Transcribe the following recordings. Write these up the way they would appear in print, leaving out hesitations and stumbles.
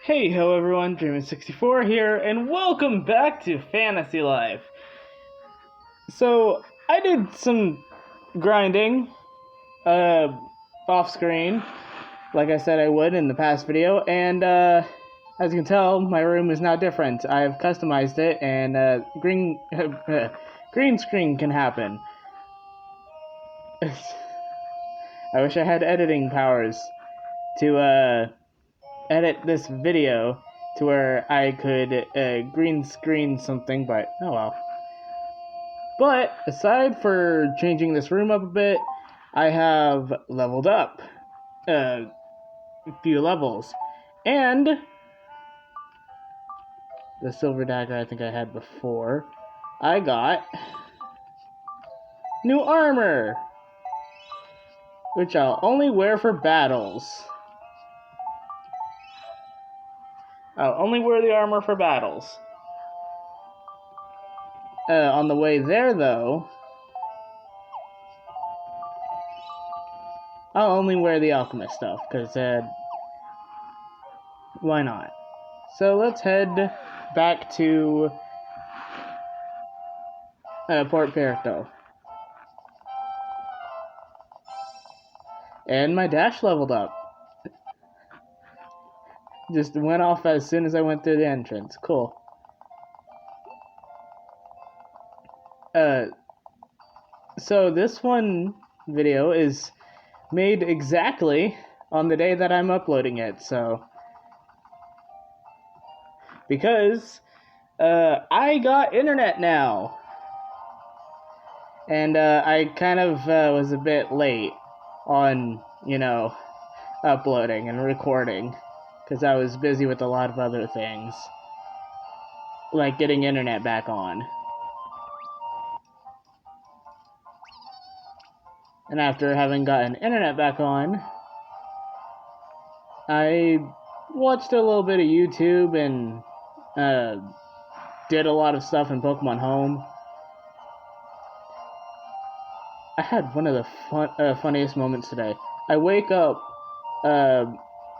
Hey ho everyone, Dreamin64 here, and welcome back to Fantasy Life. So, I did some grinding, off screen, like I said I would in the past video, and, as you can tell, my room is now different. I've customized it, and, green screen can happen. I wish I had editing powers to, edit this video to where I could green screen something, but oh well. But aside for changing this room up a bit, I have leveled up a few levels, and the silver dagger I think I had before, I got new armor, which I'll only wear for battles. I'll only wear the armor for battles. On the way there, though, I'll only wear the alchemist stuff, because, why not? So let's head back to Port Perito. And my dash leveled up. Just went off as soon as I went through the entrance. Cool. So this one video is made exactly on the day that I'm uploading it, so because I got internet now, and I kind of was a bit late on, uploading and recording, because I was busy with a lot of other things, like getting internet back on. And after having gotten internet back on, I watched a little bit of YouTube and did a lot of stuff in Pokemon Home. I had one of the funniest moments today. I wake up,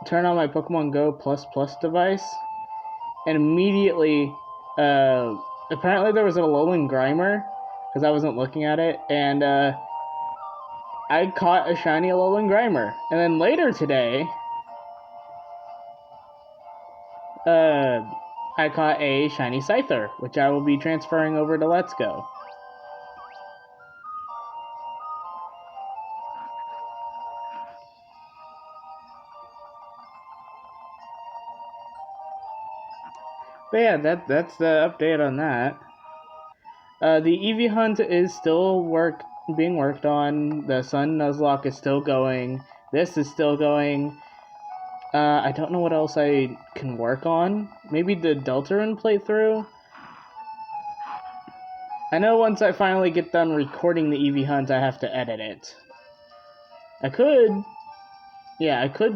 turn on my Pokemon Go Plus device, and immediately, apparently there was a Alolan Grimer, because I wasn't looking at it, and I caught a shiny Alolan Grimer. And then later today, I caught a shiny Scyther, which I will be transferring over to Let's Go. But yeah, that's the update on that. The Eevee hunt is still being worked on. The Sun Nuzlocke is still going. This is still going. I don't know what else I can work on. Maybe the Deltarune playthrough? I know once I finally get done recording the Eevee hunt, I have to edit it. I could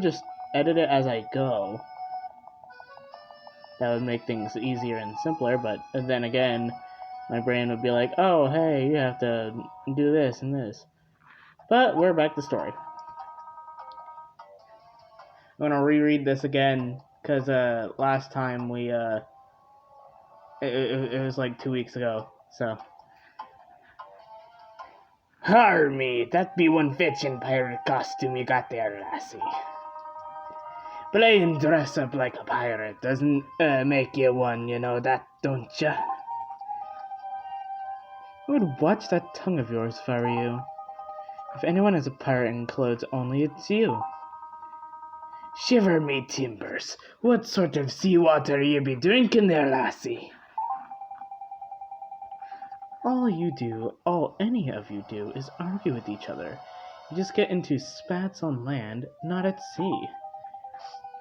just edit it as I go. That would make things easier and simpler, but then again, my brain would be like, oh, hey, you have to do this and this. But we're back to story. I'm gonna reread this again, because last time we, it was like 2 weeks ago, so. Har me, that be one fetching pirate costume you got there, lassie. Playing dress up like a pirate doesn't make you one, you know that, don't ya? I would watch that tongue of yours if I were you. If anyone is a pirate in clothes only, it's you. Shiver me timbers, what sort of seawater you be drinking there, lassie? All any of you do, is argue with each other. You just get into spats on land, not at sea.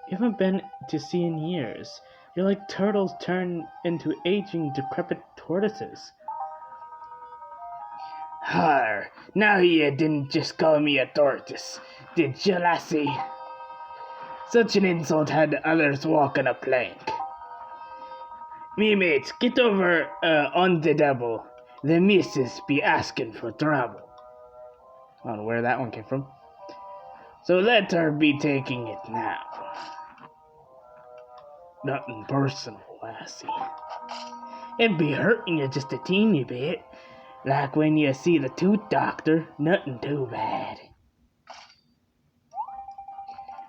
You haven't been to sea in years. You're like turtles turned into aging, decrepit tortoises. Har, now you didn't just call me a tortoise, did you, lassie? Such an insult had others walking a plank. Me mates, get over on the double. The missus be asking for trouble. I don't know where that one came from. So let her be taking it now. Nothing personal, lassie. It'd be hurting you just a teeny bit. Like when you see the tooth doctor, nothing too bad.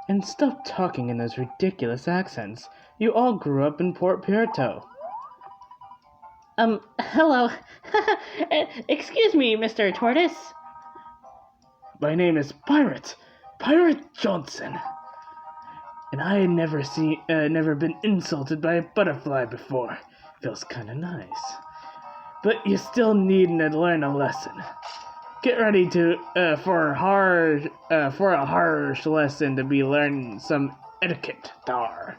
And stop talking in those ridiculous accents. You all grew up in Port Puerto. Hello. Excuse me, Mr. Tortoise. My name is Pirate Johnson. And I had never been insulted by a butterfly before. Feels kinda nice. But you still need to learn a lesson. Get ready for a harsh lesson to be learning some etiquette there.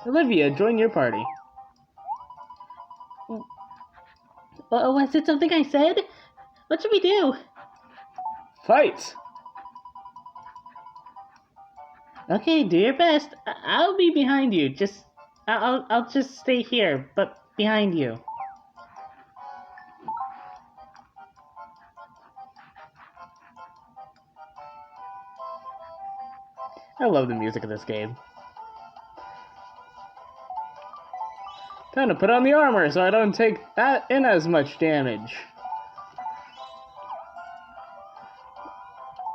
Olivia, join your party. Was it something I said? What should we do? Fight! Okay, do your best. I'll be behind you. I'll just stay here, but behind you. I love the music of this game. Time to put on the armor so I don't take that in as much damage.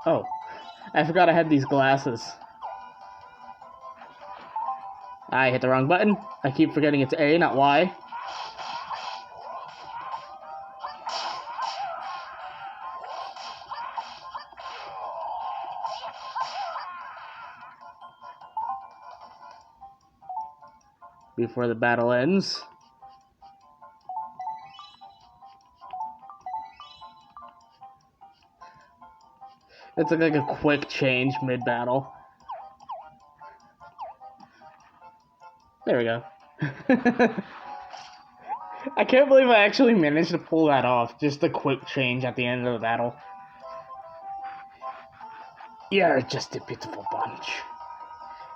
Oh, I forgot I had these glasses. I hit the wrong button. I keep forgetting it's A, not Y. Before the battle ends. It's like a quick change mid-battle. There we go. I can't believe I actually managed to pull that off. Just a quick change at the end of the battle. You're just a pitiful bunch.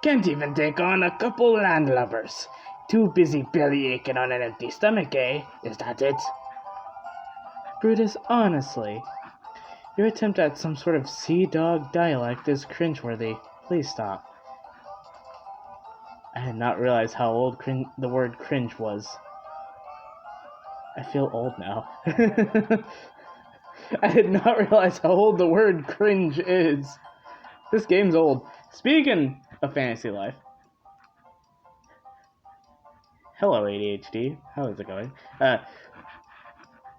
Can't even take on a couple landlubbers. Too busy belly aching on an empty stomach, eh? Is that it? Brutus, honestly, your attempt at some sort of sea dog dialect is cringeworthy. Please stop. I did not realize how old the word cringe was. I feel old now. I did not realize how old the word cringe is. This game's old. Speaking of fantasy life. Hello, ADHD. How is it going?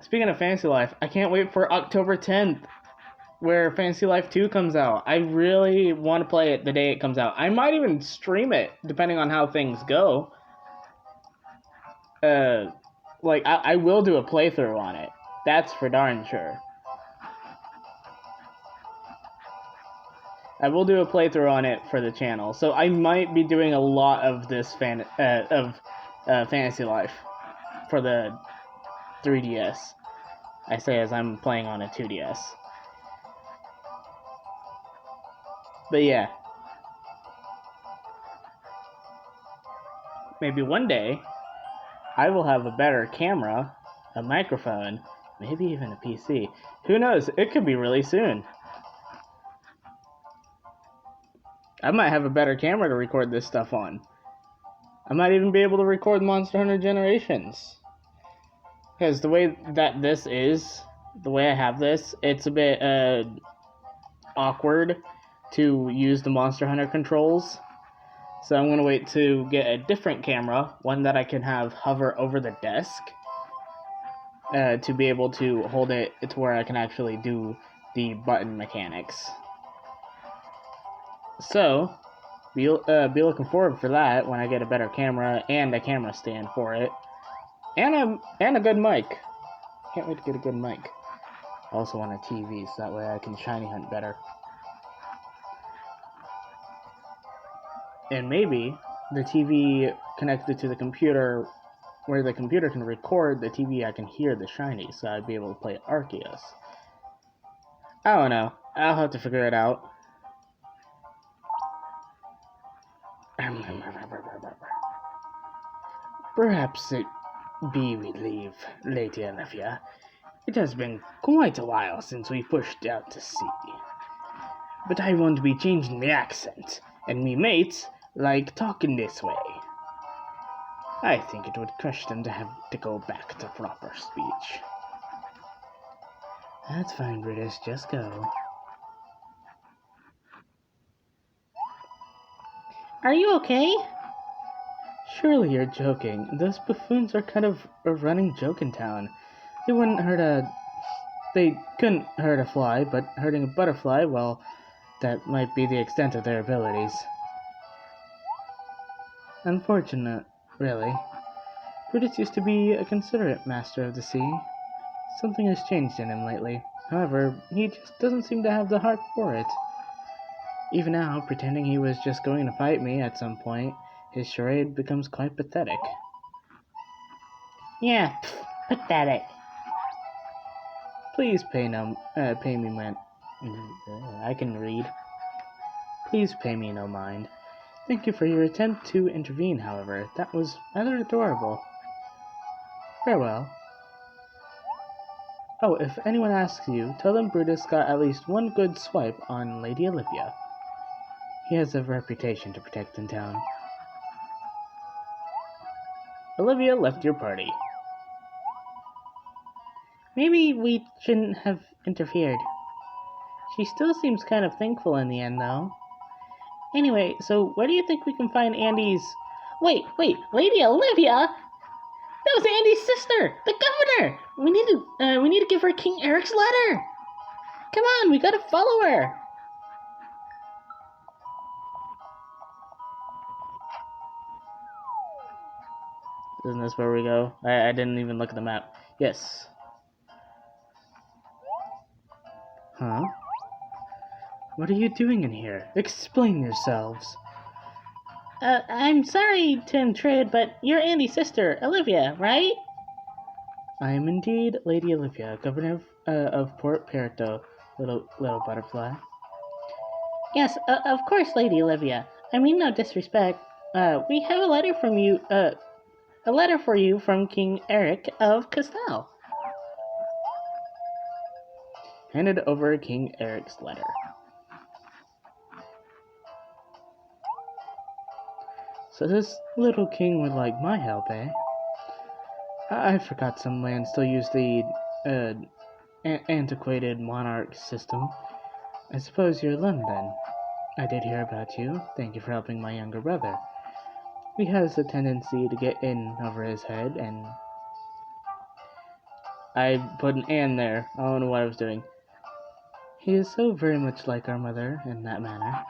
Speaking of fantasy life, I can't wait for October 10th, where Fantasy Life 2 comes out. I really want to play it the day it comes out. I might even stream it, depending on how things go. I will do a playthrough on it. That's for darn sure. I will do a playthrough on it for the channel, so I might be doing a lot of this Fantasy Life for the 3DS. I say as I'm playing on a 2DS. But yeah. Maybe one day, I will have a better camera, a microphone, maybe even a PC. Who knows? It could be really soon. I might have a better camera to record this stuff on. I might even be able to record Monster Hunter Generations. Because the way that this is, the way I have this, it's a bit awkward to use the Monster Hunter controls. So I'm going to wait to get a different camera, one that I can have hover over the desk, to be able to hold it to where I can actually do the button mechanics. So, be looking forward for that when I get a better camera and a camera stand for it. And a good mic. Can't wait to get a good mic. I also want a TV, so that way I can shiny hunt better. And maybe the TV connected to the computer, where the computer can record the TV, I can hear the shiny, so I'd be able to play Arceus. I don't know. I'll have to figure it out. Perhaps it be we leave, Lady Olivia. It has been quite a while since we pushed out to sea. But I won't be changing the accent, and me mates like talking this way. I think it would crush them to have to go back to proper speech. That's fine, Brutus, just go. Are you okay? Surely you're joking. Those buffoons are kind of a running joke in town. They couldn't hurt a fly, but hurting a butterfly, well, that might be the extent of their abilities. Unfortunate, really. Brutus used to be a considerate master of the sea. Something has changed in him lately. However, he just doesn't seem to have the heart for it. Even now, pretending he was just going to fight me at some point, his charade becomes quite pathetic. Yeah, pathetic. Please pay me man. I can read. Please pay me no mind. Thank you for your attempt to intervene, however. That was rather adorable. Farewell. Oh, if anyone asks you, tell them Brutus got at least one good swipe on Lady Olivia. He has a reputation to protect in town. Olivia left your party. Maybe we shouldn't have interfered. She still seems kind of thankful in the end, though. Anyway, so where do you think we can find Andy's... Wait, Lady Olivia? That was Andy's sister, the governor! We need to give her King Eric's letter! Come on, we gotta follow her! Isn't this where we go? I didn't even look at the map. Yes. Huh? What are you doing in here? Explain yourselves. I'm sorry to intrude, but you're Andy's sister, Olivia, right? I am indeed Lady Olivia, governor of Port Perito, little butterfly. Yes, of course, Lady Olivia. I mean no disrespect. We have a letter from you, a letter for you from King Eric of Castile. Handed over King Eric's letter. So this little king would like my help, eh? I forgot some lands still use the antiquated monarch system. I suppose you're London. I did hear about you. Thank you for helping my younger brother. He has a tendency to get in over his head, and I put an "and" there. I don't know what I was doing. He is so very much like our mother in that manner.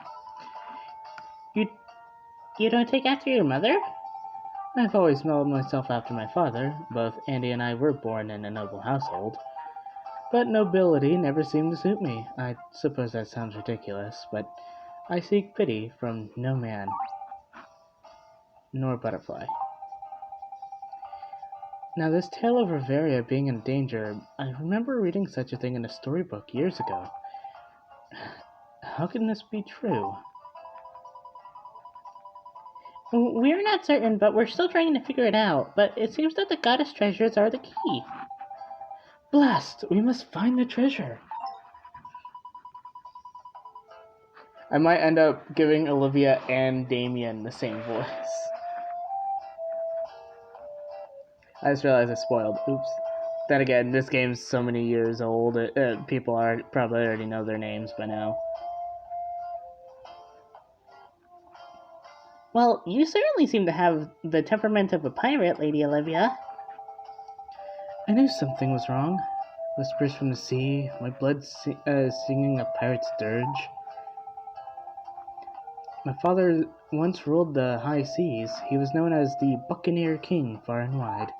You don't take after your mother? I've always modeled myself after my father. Both Andy and I were born in a noble household. But nobility never seemed to suit me. I suppose that sounds ridiculous, but I seek pity from no man, nor butterfly. Now, this tale of Riveria being in danger, I remember reading such a thing in a storybook years ago. How can this be true? We're not certain, but we're still trying to figure it out. But it seems that the goddess treasures are the key. Blast! We must find the treasure. I might end up giving Olivia and Damien the same voice. I just realized I spoiled. Oops. Then again, this game's so many years old, people probably already know their names by now. Well, you certainly seem to have the temperament of a pirate, Lady Olivia. I knew something was wrong. Whispers from the sea, my blood singing a pirate's dirge. My father once ruled the high seas. He was known as the Buccaneer King far and wide.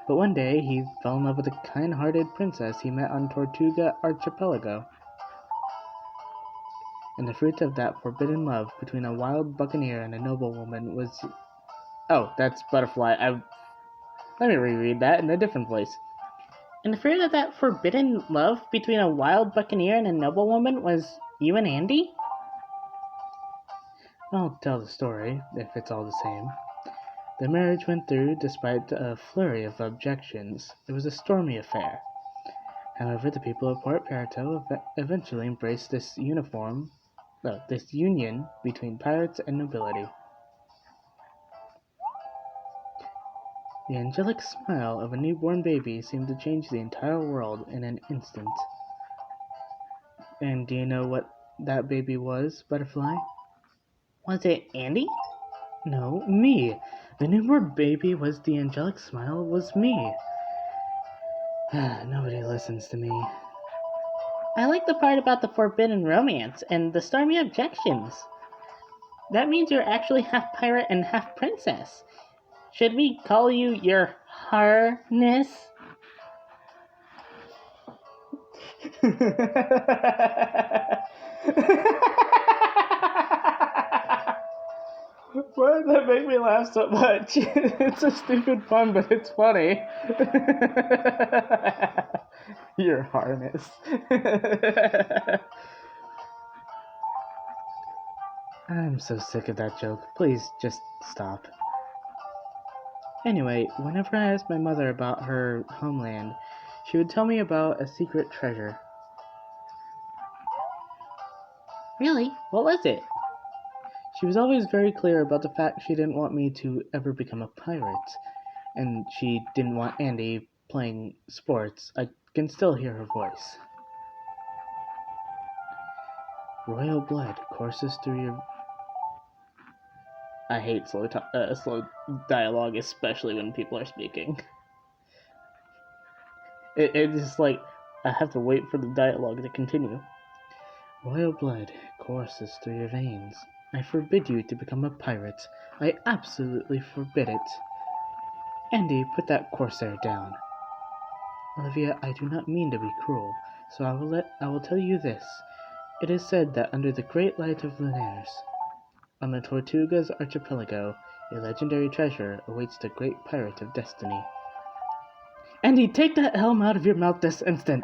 But one day, he fell in love with a kind-hearted princess he met on Tortuga Archipelago. And the fruit of that forbidden love between a wild buccaneer and a noblewoman was... Oh, that's Butterfly. Let me reread that in a different voice. And the fruit of that forbidden love between a wild buccaneer and a noblewoman was you and Andy? I'll tell the story, if it's all the same. The marriage went through despite a flurry of objections. It was a stormy affair. However, the people of Port Perito eventually embraced this uniform this union between pirates and nobility. The angelic smile of a newborn baby seemed to change the entire world in an instant. And do you know what that baby was, Butterfly? Was it Andy? No, me. The newborn baby was the angelic smile was me. Nobody listens to me. I like the part about the forbidden romance and the stormy objections. That means you're actually half pirate and half princess. Should we call you your harness? Why did that make me laugh so much? It's a stupid pun, but it's funny. Your harness. I'm so sick of that joke. Please, just stop. Anyway, whenever I asked my mother about her homeland, she would tell me about a secret treasure. Really? What was it? She was always very clear about the fact she didn't want me to ever become a pirate, and she didn't want Andy playing sports. I can still hear her voice. Royal blood courses through your... I hate slow dialogue, especially when people are speaking. It's just like, I have to wait for the dialogue to continue. Royal blood courses through your veins. I forbid you to become a pirate. I absolutely forbid it. Andy, put that corsair down. Olivia, I do not mean to be cruel, so I will tell you this. It is said that under the great light of lunares, on the Tortuga's archipelago, a legendary treasure awaits the great pirate of destiny. Andy, take that helm out of your mouth this instant!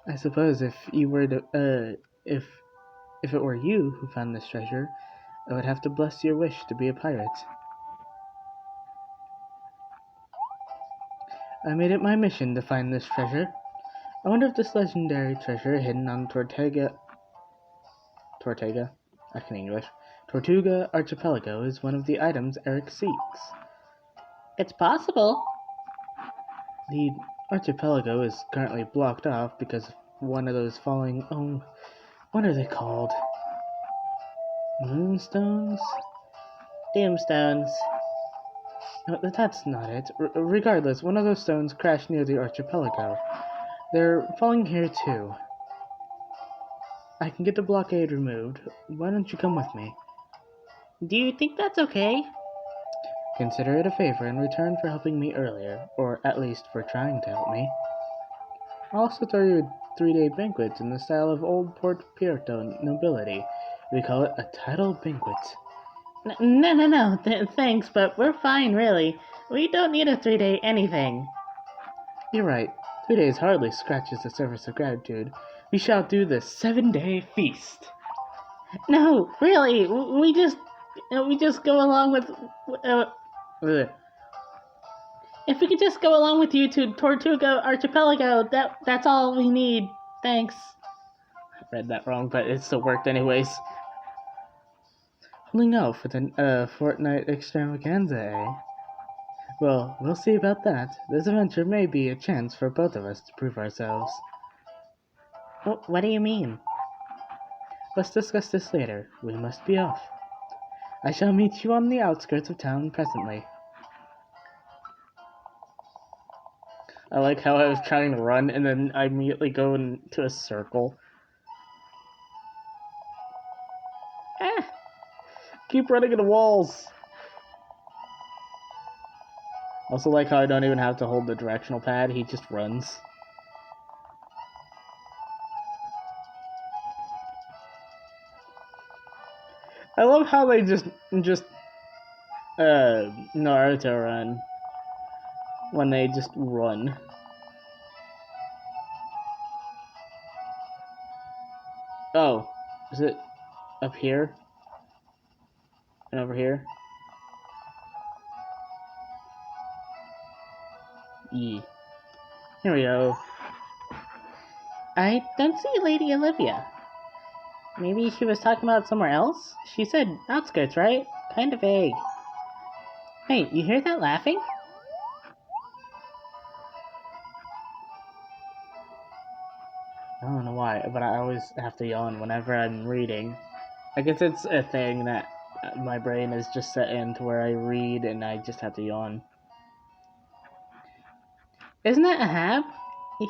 I suppose if you were to, if it were you who found this treasure, I would have to bless your wish to be a pirate. I made it my mission to find this treasure. I wonder if this legendary treasure hidden on Tortuga, I can English, Tortuga Archipelago is one of the items Eric seeks. It's possible. The archipelago is currently blocked off because of one of those falling, what are they called? Moonstones? Doomstones. No, that's not it. Regardless, one of those stones crashed near the archipelago. They're falling here too. I can get the blockade removed. Why don't you come with me? Do you think that's okay? Consider it a favor in return for helping me earlier, or at least for trying to help me. I'll also throw you a 3-day banquet in the style of old Port Puerto nobility. We call it a tidal banquet. No, thanks, but we're fine, really. We don't need a 3-day anything. You're right. 3 days hardly scratches the surface of gratitude. We shall do the 7-day feast. No, really, we just go along with... If we could just go along with you to Tortuga Archipelago, that's all we need. Thanks. I read that wrong, but it still worked anyways. Only no for the fortnight extravaganza, eh? Well, we'll see about that. This adventure may be a chance for both of us to prove ourselves. What do you mean? Let's discuss this later. We must be off. I shall meet you on the outskirts of town presently. I like how I was trying to run and then I immediately go into a circle. Keep running into walls. Also like how I don't even have to hold the directional pad, he just runs. I love how they just Naruto run. When they just run. Oh, is it up here? And over here? Here we go. I don't see Lady Olivia. Maybe she was talking about somewhere else? She said outskirts, right? Kind of vague. Hey, you hear that laughing? I don't know why, but I always have to yawn whenever I'm reading. I guess it's a thing that my brain is just set into where I read and I just have to yawn. Isn't that Ahab?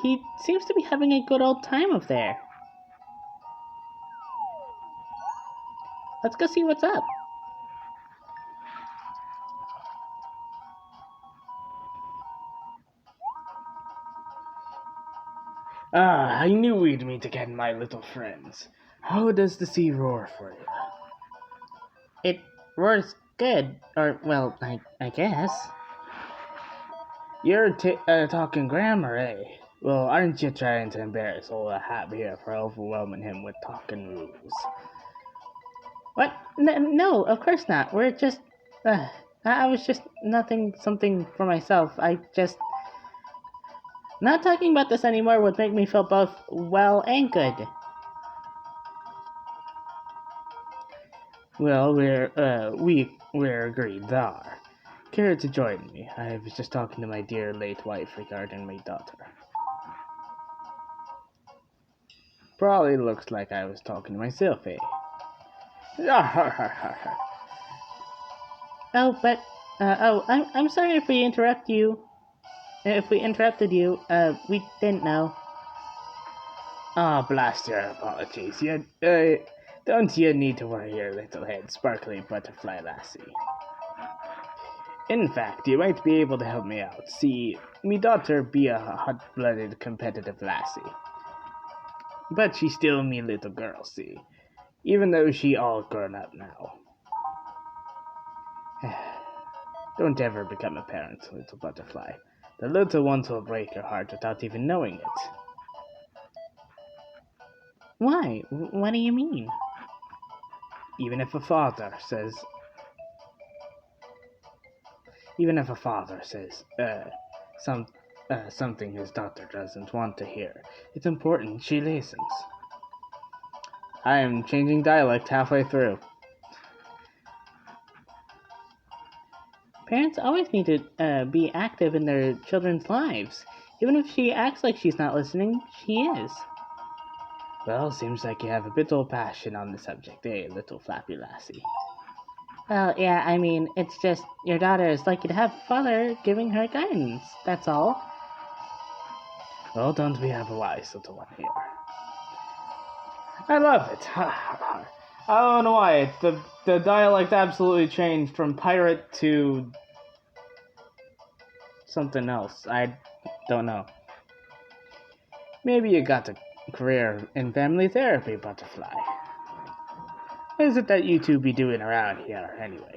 He seems to be having a good old time up there. Let's go see what's up. Ah, I knew we'd meet again, my little friends. How does the sea roar for you? It roars good, or, well, I guess. You're talking grammar, eh? Well, aren't you trying to embarrass old Ahab here for overwhelming him with talking rules? What? No, of course not. We're just, I was just something for myself. Not talking about this anymore would make me feel both well and good. Well, we're agreed there. Care to join me? I was just talking to my dear late wife regarding my daughter. Probably looks like I was talking to myself, eh? Oh, but, I'm sorry if we interrupt you. If we interrupted you, we didn't know. Ah, blast your apologies. Don't you need to worry your little head, sparkly butterfly lassie. In fact, you might be able to help me out. See, me daughter be a hot-blooded, competitive lassie. But she's still me little girl, see? Even though she all grown up now. Don't ever become a parent, little butterfly. The little ones will break your heart without even knowing it. Why? What do you mean? Even if a father says, something his daughter doesn't want to hear, it's important she listens. I am changing dialect halfway through. Parents always need to be active in their children's lives. Even if she acts like she's not listening, she is. Well, seems like you have a bit of passion on the subject, eh, little flappy lassie? Well, yeah, I mean, it's just your daughter is lucky to have a father giving her guidance, that's all. Well, don't we have a wise little one here? I love it. I don't know why. The dialect absolutely changed from pirate to something else. I don't know. Maybe you got a career in family therapy, butterfly. What is it that you two be doing around here, anyway?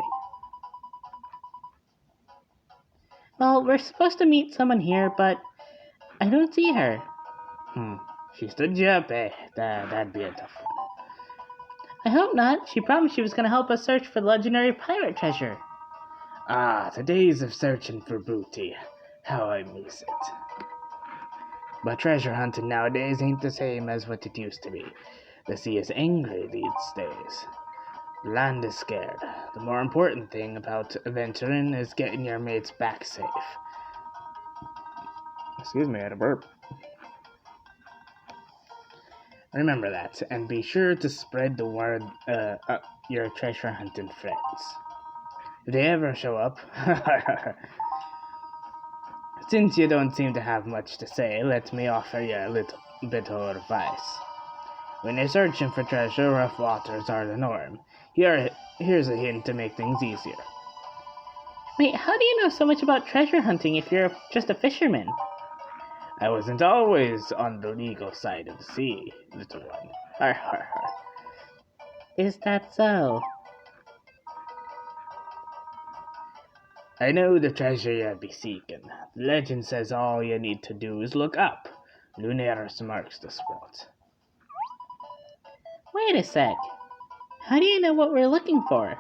Well, we're supposed to meet someone here, but I don't see her. She stood you up, eh? That'd be a tough one. I hope not. She promised she was going to help us search for the legendary pirate treasure. Ah, the days of searching for booty. How I miss it. But treasure hunting nowadays ain't the same as what it used to be. The sea is angry these days. The land is scared. The more important thing about venturing is getting your mates back safe. Excuse me, I had a burp. Remember that, and be sure to spread the word your treasure hunting friends. If they ever show up, since you don't seem to have much to say, let me offer you a little bit of advice. When you're searching for treasure, rough waters are the norm. Here's a hint to make things easier. Wait, how do you know so much about treasure hunting if you're just a fisherman? I wasn't always on the legal side of the sea, little one. Har har har. Is that so? I know the treasure you'll be seeking. The legend says all you need to do is look up. Lunaris marks the spot. Wait a sec. How do you know what we're looking for?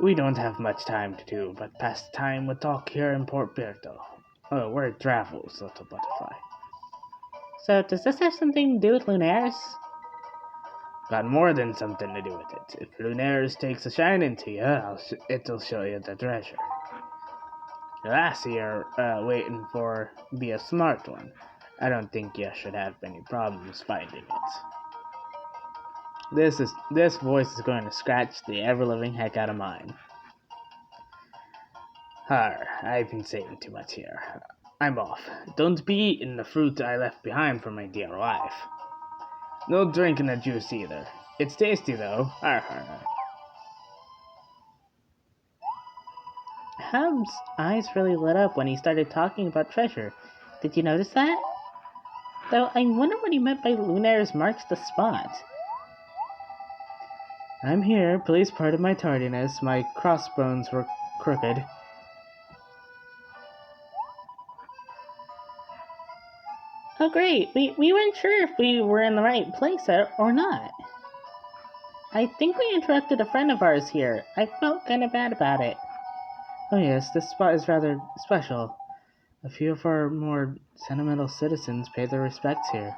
We don't have much time to do, but pass the time with talk here in Port Berto. Oh, word travels, little butterfly. So, does this have something to do with Lunaris? got more than something to do with it. If Lunares takes a shine to you, it'll show you the treasure. Last year, waiting for be a smart one. I don't think you should have any problems finding it. This voice is going to scratch the ever-living heck out of mine. I've been saying too much here. I'm off. Don't be eating the fruit I left behind for my dear wife. No drinking the juice either. It's tasty though. Hub's eyes really lit up when he started talking about treasure. Did you notice that? Though I wonder what he meant by Lunares marks the spot. I'm here. Please pardon my tardiness. My crossbones were crooked. Oh great, we weren't sure if we were in the right place or not. I think we interrupted a friend of ours here. I felt kind of bad about it. Oh yes, this spot is rather special. A few of our more sentimental citizens pay their respects here.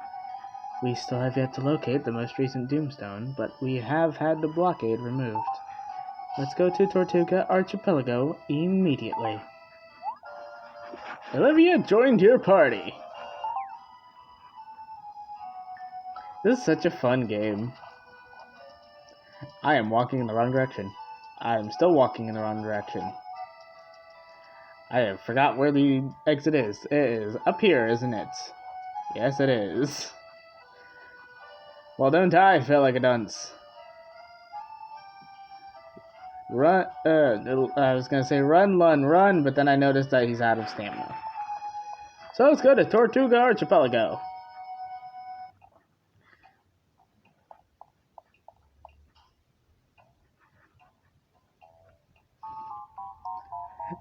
We still have yet to locate the most recent Doomstone, but we have had the blockade removed. Let's go to Tortuga Archipelago immediately. Olivia joined your party. This is such a fun game. I am walking in the wrong direction. I am still walking in the wrong direction. I have forgot where the exit is. It is up here, isn't it? Yes, it is. Well, don't I feel like a dunce? Run, I was gonna say run, Lun, run, but then I noticed that he's out of stamina. So let's go to Tortuga Archipelago.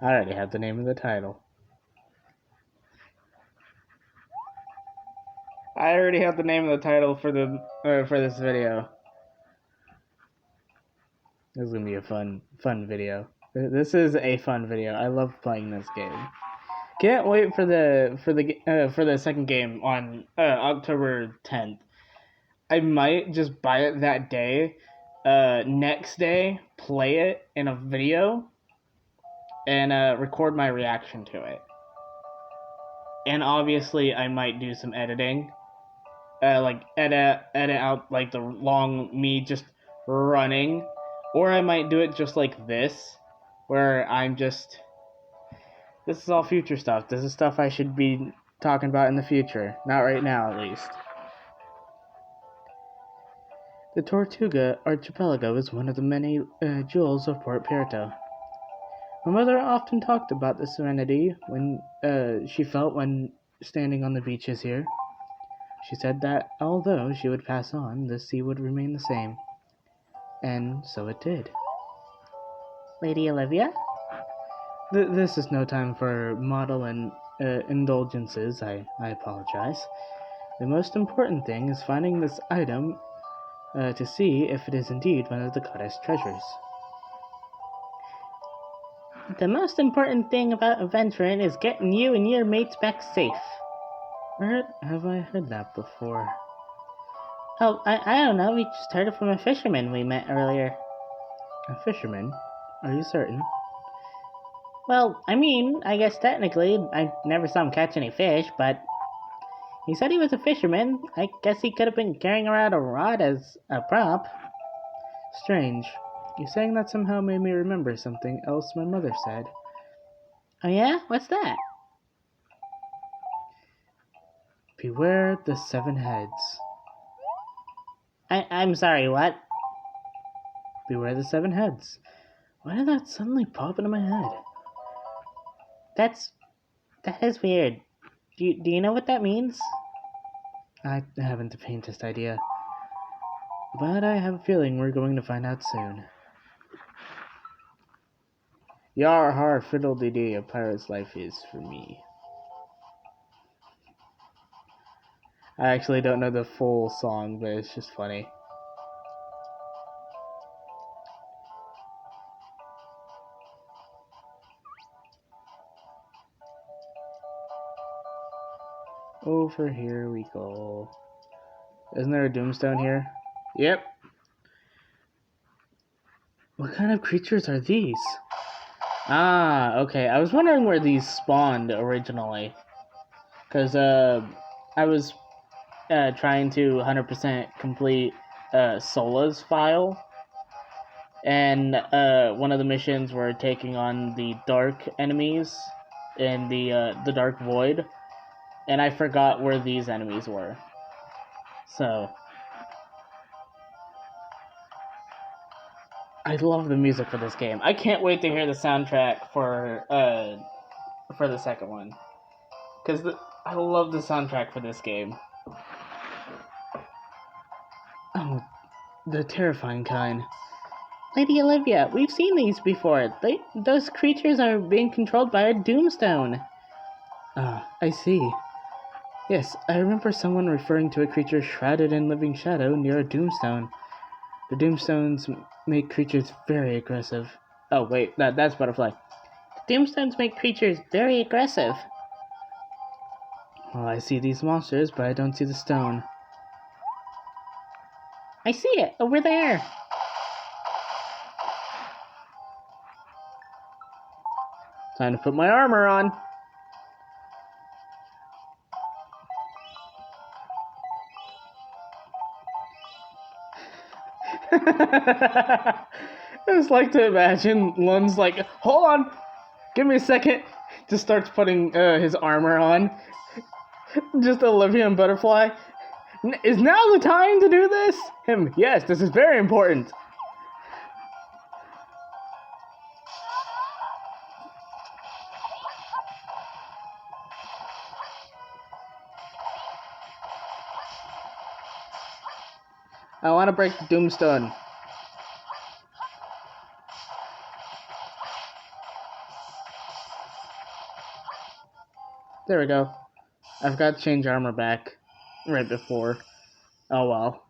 I already have the name of the title. I already have the name of the title for this video. This is gonna be a fun video. This is a fun video. I love playing this game. Can't wait for the second game on October 10th. I might just buy it that day. Next day, play it in a video, and record my reaction to it. And obviously, I might do some editing. Like edit out like the long me just running, or I might do it just like this, where I'm just. This is all future stuff. This is stuff I should be talking about in the future, not right now at least. The Tortuga Archipelago is one of the many jewels of Port Puerto. My mother often talked about the serenity when she felt when standing on the beaches here. She said that although she would pass on, the sea would remain the same. And so it did. Lady Olivia? This is no time for model and indulgences. I apologize. The most important thing is finding this item to see if it is indeed one of the goddess treasures. The most important thing about adventuring is getting you and your mates back safe. Where have I heard that before? Oh, I don't know. We just heard it from a fisherman we met earlier. A fisherman? Are you certain? Well, I mean, I guess technically, I never saw him catch any fish, but he said he was a fisherman. I guess he could have been carrying around a rod as a prop. Strange. You saying that somehow made me remember something else my mother said. Oh yeah? What's that? Beware the 7 heads. I'm sorry, what? Beware the 7 heads. Why did that suddenly pop into my head? That is weird. Do you know what that means? I haven't the faintest idea. But I have a feeling we're going to find out soon. Yar har fiddle-dee-dee, a pirate's life is for me. I actually don't know the full song, but it's just funny. Over here we go. Isn't there a Doomstone here? Yep. What kind of creatures are these? Ah, okay. I was wondering where these spawned originally. Because, I was trying to 100% complete Sola's file. And one of the missions were taking on the dark enemies in the dark void. And I forgot where these enemies were. So, I love the music for this game. I can't wait to hear the soundtrack for the second one. Because I love the soundtrack for this game. Oh, the terrifying kind. Lady Olivia, we've seen these before. Those creatures are being controlled by a doomstone. Ah, I see. Yes, I remember someone referring to a creature shrouded in living shadow near a doomstone. The doomstones make creatures very aggressive. Oh, wait, that's Butterfly. Doomstones make creatures very aggressive. Well, I see these monsters, but I don't see the stone. I see it, over there. Time to put my armor on. I just like to imagine Lun's like, hold on, give me a second. Just starts putting his armor on. Just Olivia and Butterfly. Is now the time to do this? Him, yes, this is very important. I want to break the Doomstone. There we go. I forgot to change armor back right before. Oh well.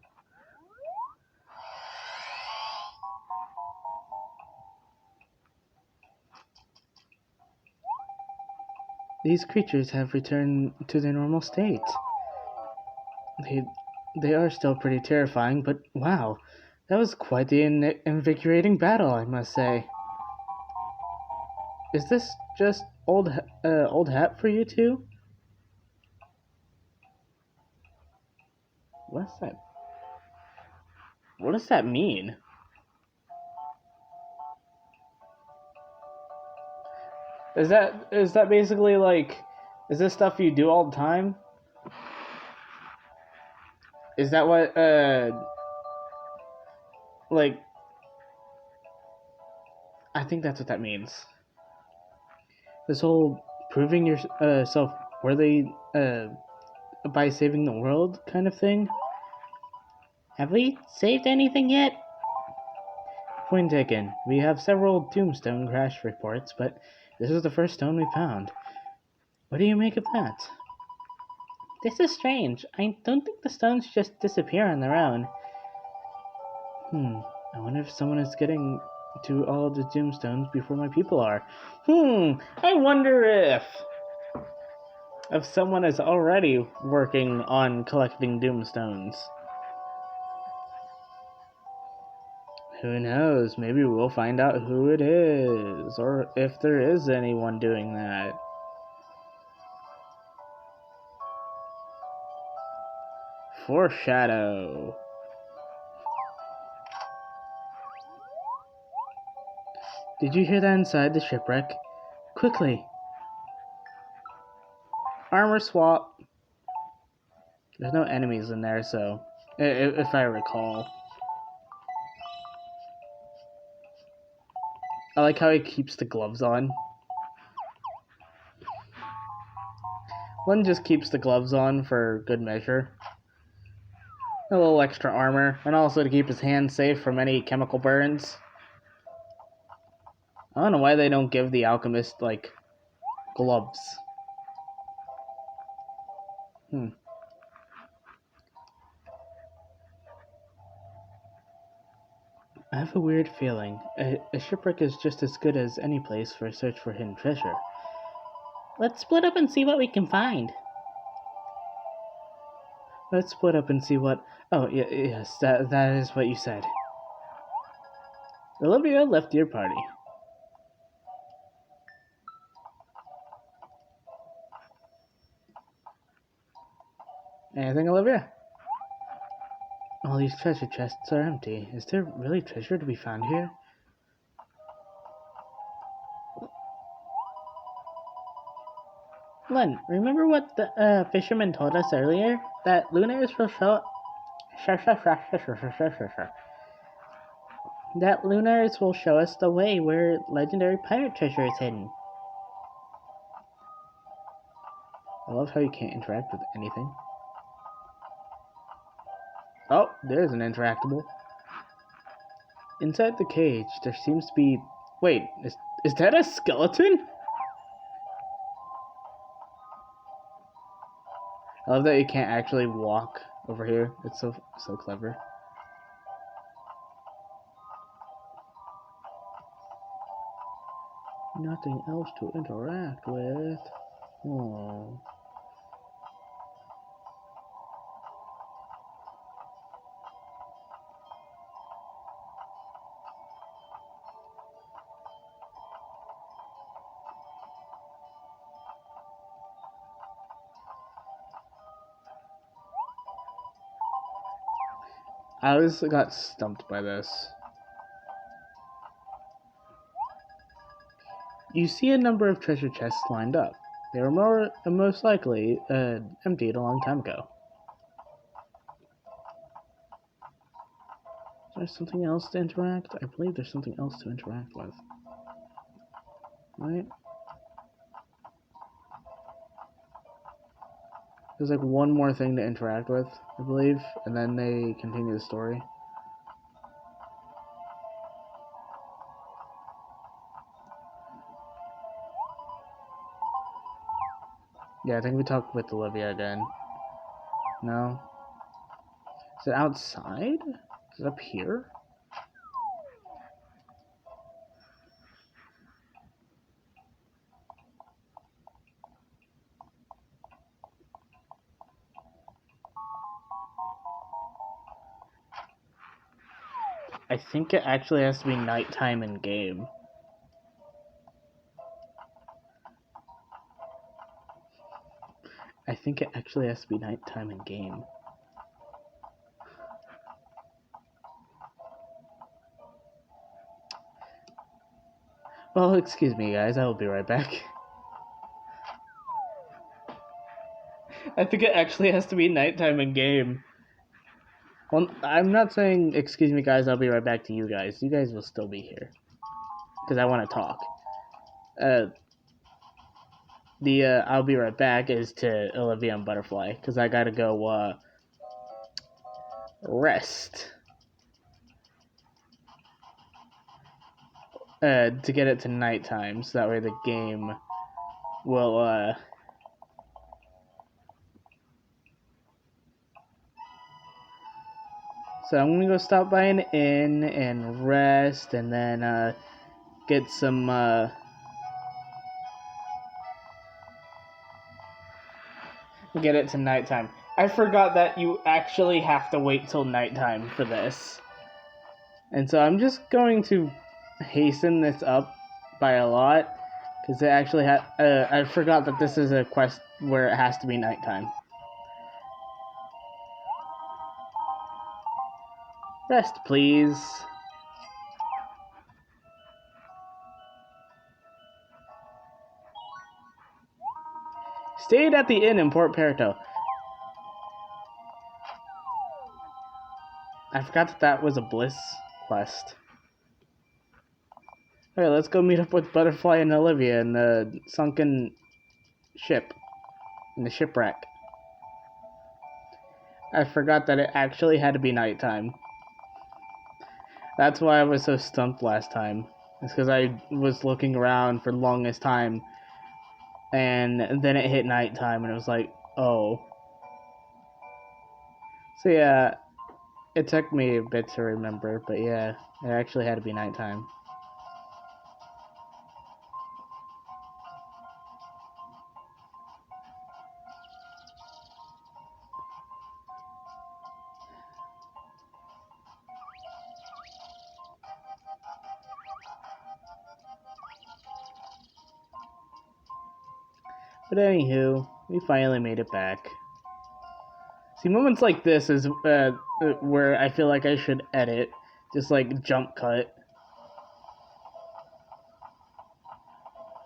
These creatures have returned to their normal state. They, they are still pretty terrifying, but wow, that was quite the invigorating battle, I must say. Is this just old hat for you two? What's that? What does that mean? Is that basically like, is this stuff you do all the time? Is that what like, I think that's what that means. This whole proving yourself worthy by saving the world kind of thing. Have we saved anything yet? Point taken. We have several tombstone crash reports, but this is the first stone we found. What do you make of that? This is strange. I don't think the stones just disappear on their own. I wonder if someone is getting to all of the tombstones before my people are. I wonder if someone is already working on collecting doomstones. Who knows? Maybe we'll find out who it is, or if there is anyone doing that. Foreshadow. Did you hear that inside the shipwreck? Quickly. Armor swap. There's no enemies in there, so if I recall. I like how he keeps the gloves on. One just keeps the gloves on for good measure. A little extra armor, and also to keep his hands safe from any chemical burns. I don't know why they don't give the alchemist, like, gloves. I have a weird feeling. A shipwreck is just as good as any place for a search for hidden treasure. Let's split up and see what we can find. Let's split up and see what... Oh, yes, that is what you said. Olivia left your party. Anything, Olivia? All these treasure chests are empty. Is there really treasure to be found here? Len, remember what the fisherman told us earlier? That lunares will show... That lunares will show us the way where legendary pirate treasure is hidden. I love how you can't interact with anything. Oh, there's an interactable. Inside the cage, there seems to be... Wait, is that a skeleton? I love that you can't actually walk over here. It's so clever. Nothing else to interact with. Oh. I always got stumped by this. You see a number of treasure chests lined up. They were most likely emptied a long time ago. Is there something else to interact? I believe there's something else to interact with. Right? There's like one more thing to interact with, I believe, and then they continue the story. Yeah, I think we talked with Olivia again. No? Is it outside? Is it up here? I think it actually has to be nighttime in game. I think it actually has to be nighttime in game. Well, excuse me guys, I will be right back. I think it actually has to be nighttime in game. Well, I'm not saying, excuse me guys, I'll be right back to you guys. You guys will still be here. Because I want to talk. I'll be right back is to Olivia and Butterfly. Because I gotta go, rest. To get it to nighttime, so that way the game will, So I'm gonna go stop by an inn and rest, and then, get some, get it to nighttime. I forgot that you actually have to wait till nighttime for this. And so I'm just going to hasten this up by a lot, because it actually I forgot that this is a quest where it has to be nighttime. Rest, please. Stayed at the inn in Port Perito. I forgot that that was a Bliss quest. Alright, let's go meet up with Butterfly and Olivia in the sunken ship. In the shipwreck. I forgot that it actually had to be nighttime. That's why I was so stumped last time. It's because I was looking around for the longest time, and then it hit nighttime, and it was like, oh. So yeah, it took me a bit to remember, but yeah, it actually had to be nighttime. But anywho, we finally made it back. See, moments like this is where I feel like I should edit. Just like jump cut.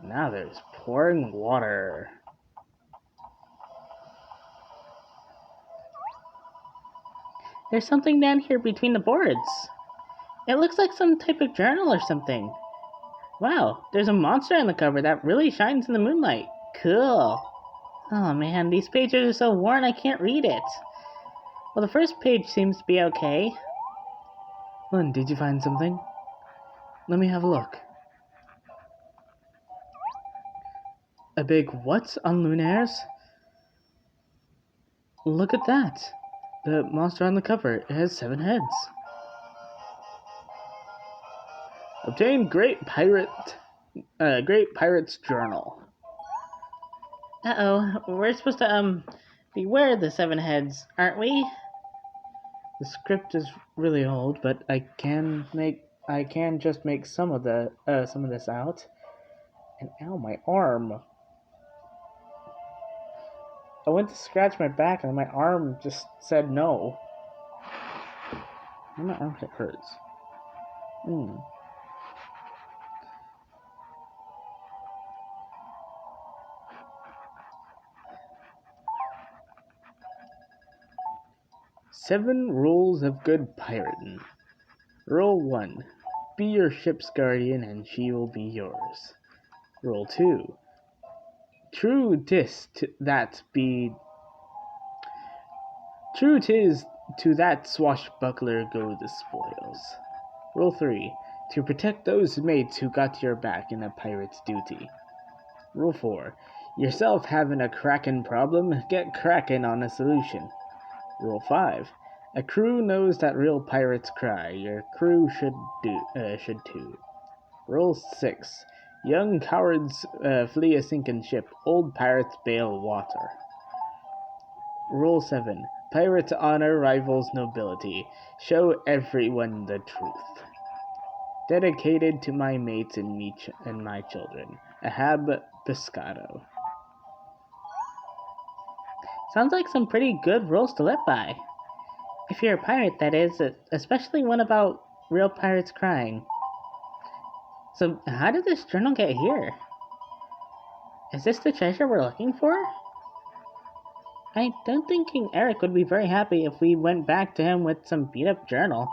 Now there's pouring water. There's something down here between the boards. It looks like some type of journal or something. Wow, there's a monster on the cover that really shines in the moonlight. Cool. Oh man, these pages are so worn I can't read it. Well, the first page seems to be okay. Lynn, did you find something? Let me have a look. A big what on Lunaires? Look at that. The monster on the cover. It has 7 heads. Obtain Great Pirate's Journal. Uh-oh, we're supposed to, beware the 7 heads, aren't we? The script is really old, but I can just make some of this out. And ow, my arm. I went to scratch my back and my arm just said no. My armpit hurts. 7 rules of good pirating. Rule 1. Be your ship's guardian and she will be yours. Rule 2. True 'tis to that swashbuckler go the spoils. Rule 3. To protect those mates who got your back in a pirate's duty. Rule 4. Yourself having a kraken problem, get cracking on a solution. Rule 5. A crew knows that real pirates cry. Your crew should too. Rule 6. Young cowards flee a sinking ship. Old pirates bail water. Rule 7. Pirates honor rivals nobility. Show everyone the truth. Dedicated to my mates and my children. Ahab Pescado. Sounds like some pretty good rules to live by. If you're a pirate, that is, especially one about real pirates crying. So, how did this journal get here? Is this the treasure we're looking for? I don't think King Eric would be very happy if we went back to him with some beat-up journal.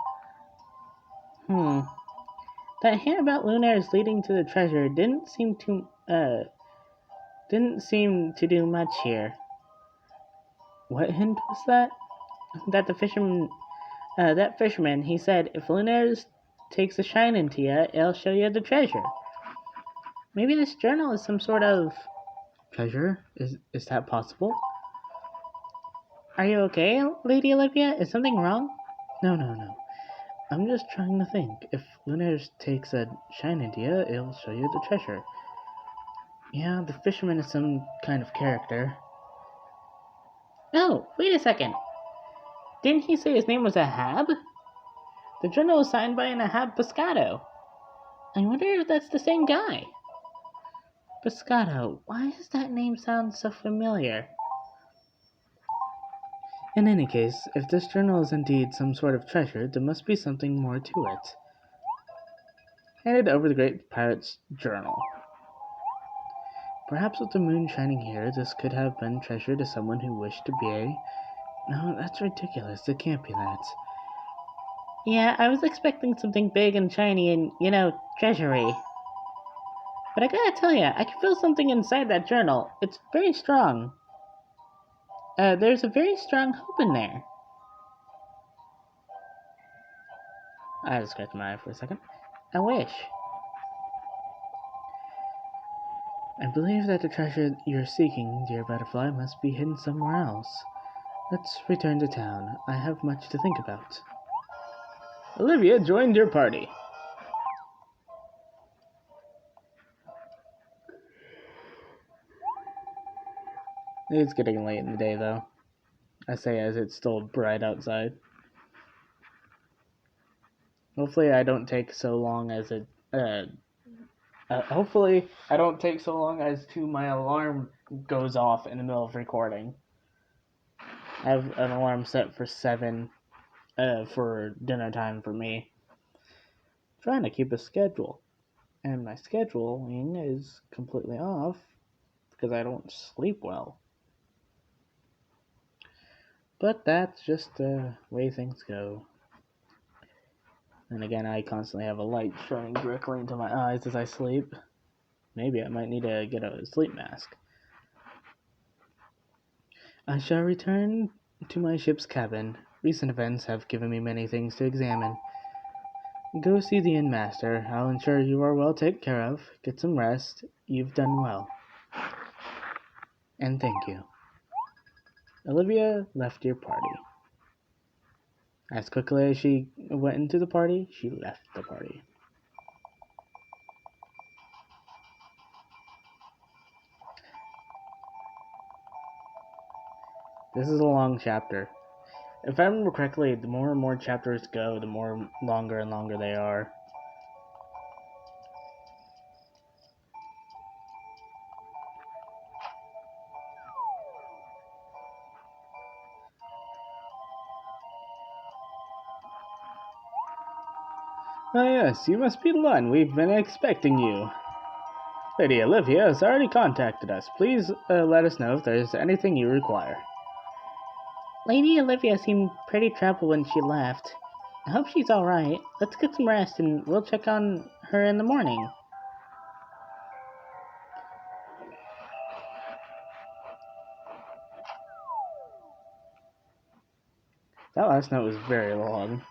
That hint about lunaires leading to the treasure didn't seem to do much here. What hint was that? That fisherman, he said, if lunaires takes a shine into you, it'll show you the treasure. Maybe this journal is some sort of treasure? Is that possible? Are you okay, Lady Olivia? Is something wrong? No. I'm just trying to think. If Lunaires takes a shine into you, it'll show you the treasure. Yeah, the fisherman is some kind of character. Oh, wait a second. Didn't he say his name was Ahab? The journal was signed by an Ahab Pescado. I wonder if that's the same guy. Pescado, why does that name sound so familiar? In any case, if this journal is indeed some sort of treasure, there must be something more to it. Handed over the Great Pirate's Journal. Perhaps with the moon shining here, this could have been treasure to someone who wished to be. No, that's ridiculous. It can't be that. Yeah, I was expecting something big and shiny and, treasury. But I gotta tell ya, I can feel something inside that journal. It's very strong. There's a very strong hope in there. I just scratched my eye for a second. I wish. I believe that the treasure you're seeking, dear butterfly, must be hidden somewhere else. Let's return to town. I have much to think about. Olivia joined your party. It's getting late in the day, though. I say as it's still bright outside. Hopefully I don't take so long as to my alarm goes off in the middle of recording. I have an alarm set for 7 for dinner time for me. I'm trying to keep a schedule. And my scheduling is completely off because I don't sleep well. But that's just the way things go. And again, I constantly have a light shining directly into my eyes as I sleep. Maybe I might need to get a sleep mask. I shall return to my ship's cabin. Recent events have given me many things to examine. Go see the inn master. I'll ensure you are well taken care of. Get some rest. You've done well. And thank you. Olivia left your party. As quickly as she went into the party, she left the party. This is a long chapter. If I remember correctly, the more and more chapters go, the more longer and longer they are. Ah yes, you must be Lun. We've been expecting you. Lady Olivia has already contacted us. Please let us know if there's anything you require. Lady Olivia seemed pretty troubled when she left. I hope she's alright. Let's get some rest and we'll check on her in the morning. That last note was very long.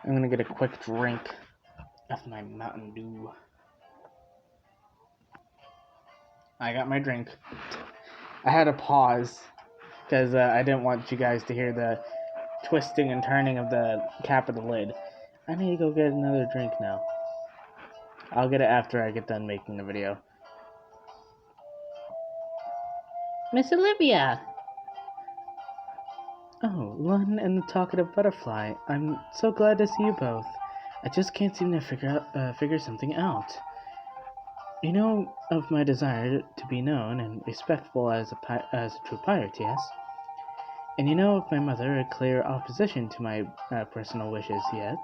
I'm gonna get a quick drink of my Mountain Dew. I got my drink. I had to pause because I didn't want you guys to hear the twisting and turning of the cap of the lid. I need to go get another drink now. I'll get it after I get done making the video. Miss Olivia! Oh, Lun and the talkative butterfly. I'm so glad to see you both. I just can't seem to figure something out. You know of my desire to be known and respectful as a true pirate, yes? And you know of my mother a clear opposition to my personal wishes, yet?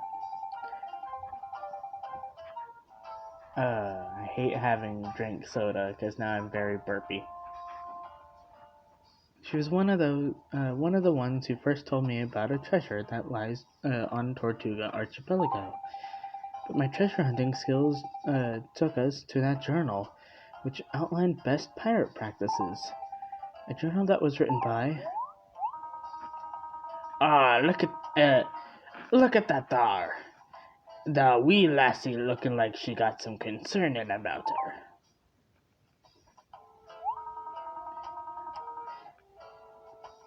I hate having drink soda because now I'm very burpy. She was one of the ones who first told me about a treasure that lies on Tortuga Archipelago. But my treasure hunting skills took us to that journal, which outlined best pirate practices. A journal that was written by... Ah, look at that there. The wee lassie looking like she got some concerning about her.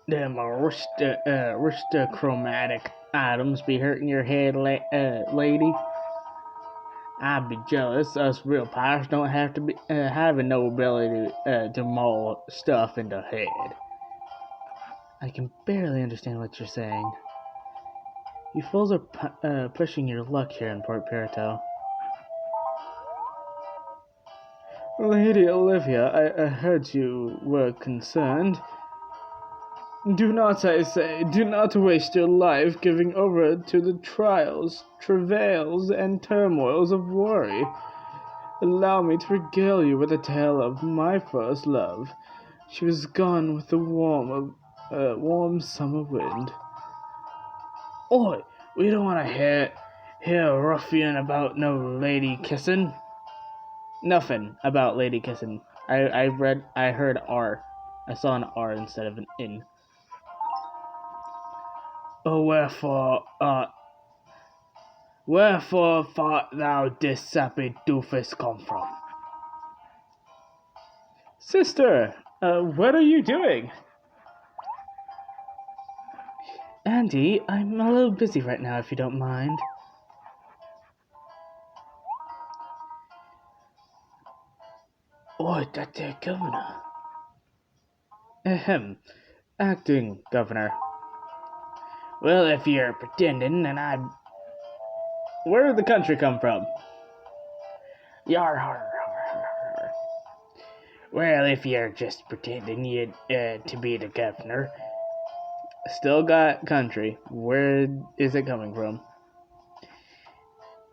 Them aristocratic items be hurting your head, lady. I'd be jealous. Us real pirates don't have to be having no ability to maul stuff in the head. I can barely understand what you're saying. You fools are pushing your luck here in Port Pirito. Lady Olivia, I heard you were concerned. Do not, I say, do not waste your life giving over to the trials, travails, and turmoils of worry. Allow me to regale you with a tale of my first love. She was gone with the warm summer wind. Oi, we don't want to hear a ruffian about no lady kissing. Nothing about lady kissing. I heard R. I saw an R instead of an N. Oh, wherefore thought thou this sappy doofus come from? Sister, what are you doing? Andy, I'm a little busy right now, if you don't mind. Oi, that there governor. Ahem, acting governor. Well, if you're pretending, then Where did the country come from? Yar, har, har, har, har. Well, if you're just pretending you to be the governor, still got country. Where is it coming from?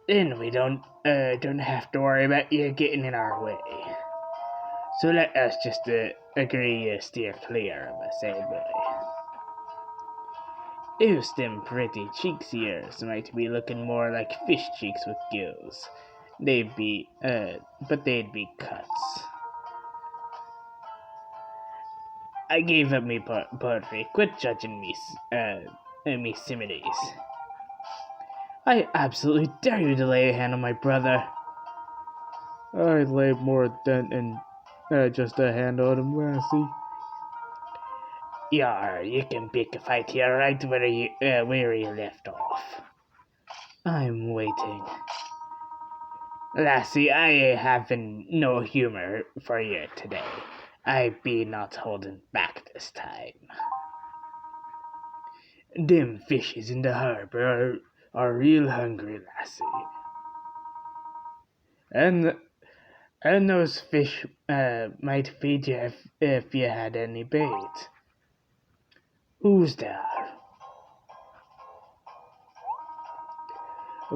Then we don't have to worry about you getting in our way. So let us just agree to steer clear of us, eh, boy? Those them pretty cheeks of yours might be looking more like fish cheeks with gills. They'd be, but they'd be cuts. I gave up me poetry. Quit judging me, me similes. I absolutely dare you to lay a hand on my brother. I'd lay more than just a hand on him, lassie. Yar, you can pick a fight here right where you left off. I'm waiting. Lassie, I haven't no humor for you today. I be not holding back this time. Them fishes in the harbor are real hungry, lassie. And those fish might feed you if you had any bait. Who's there?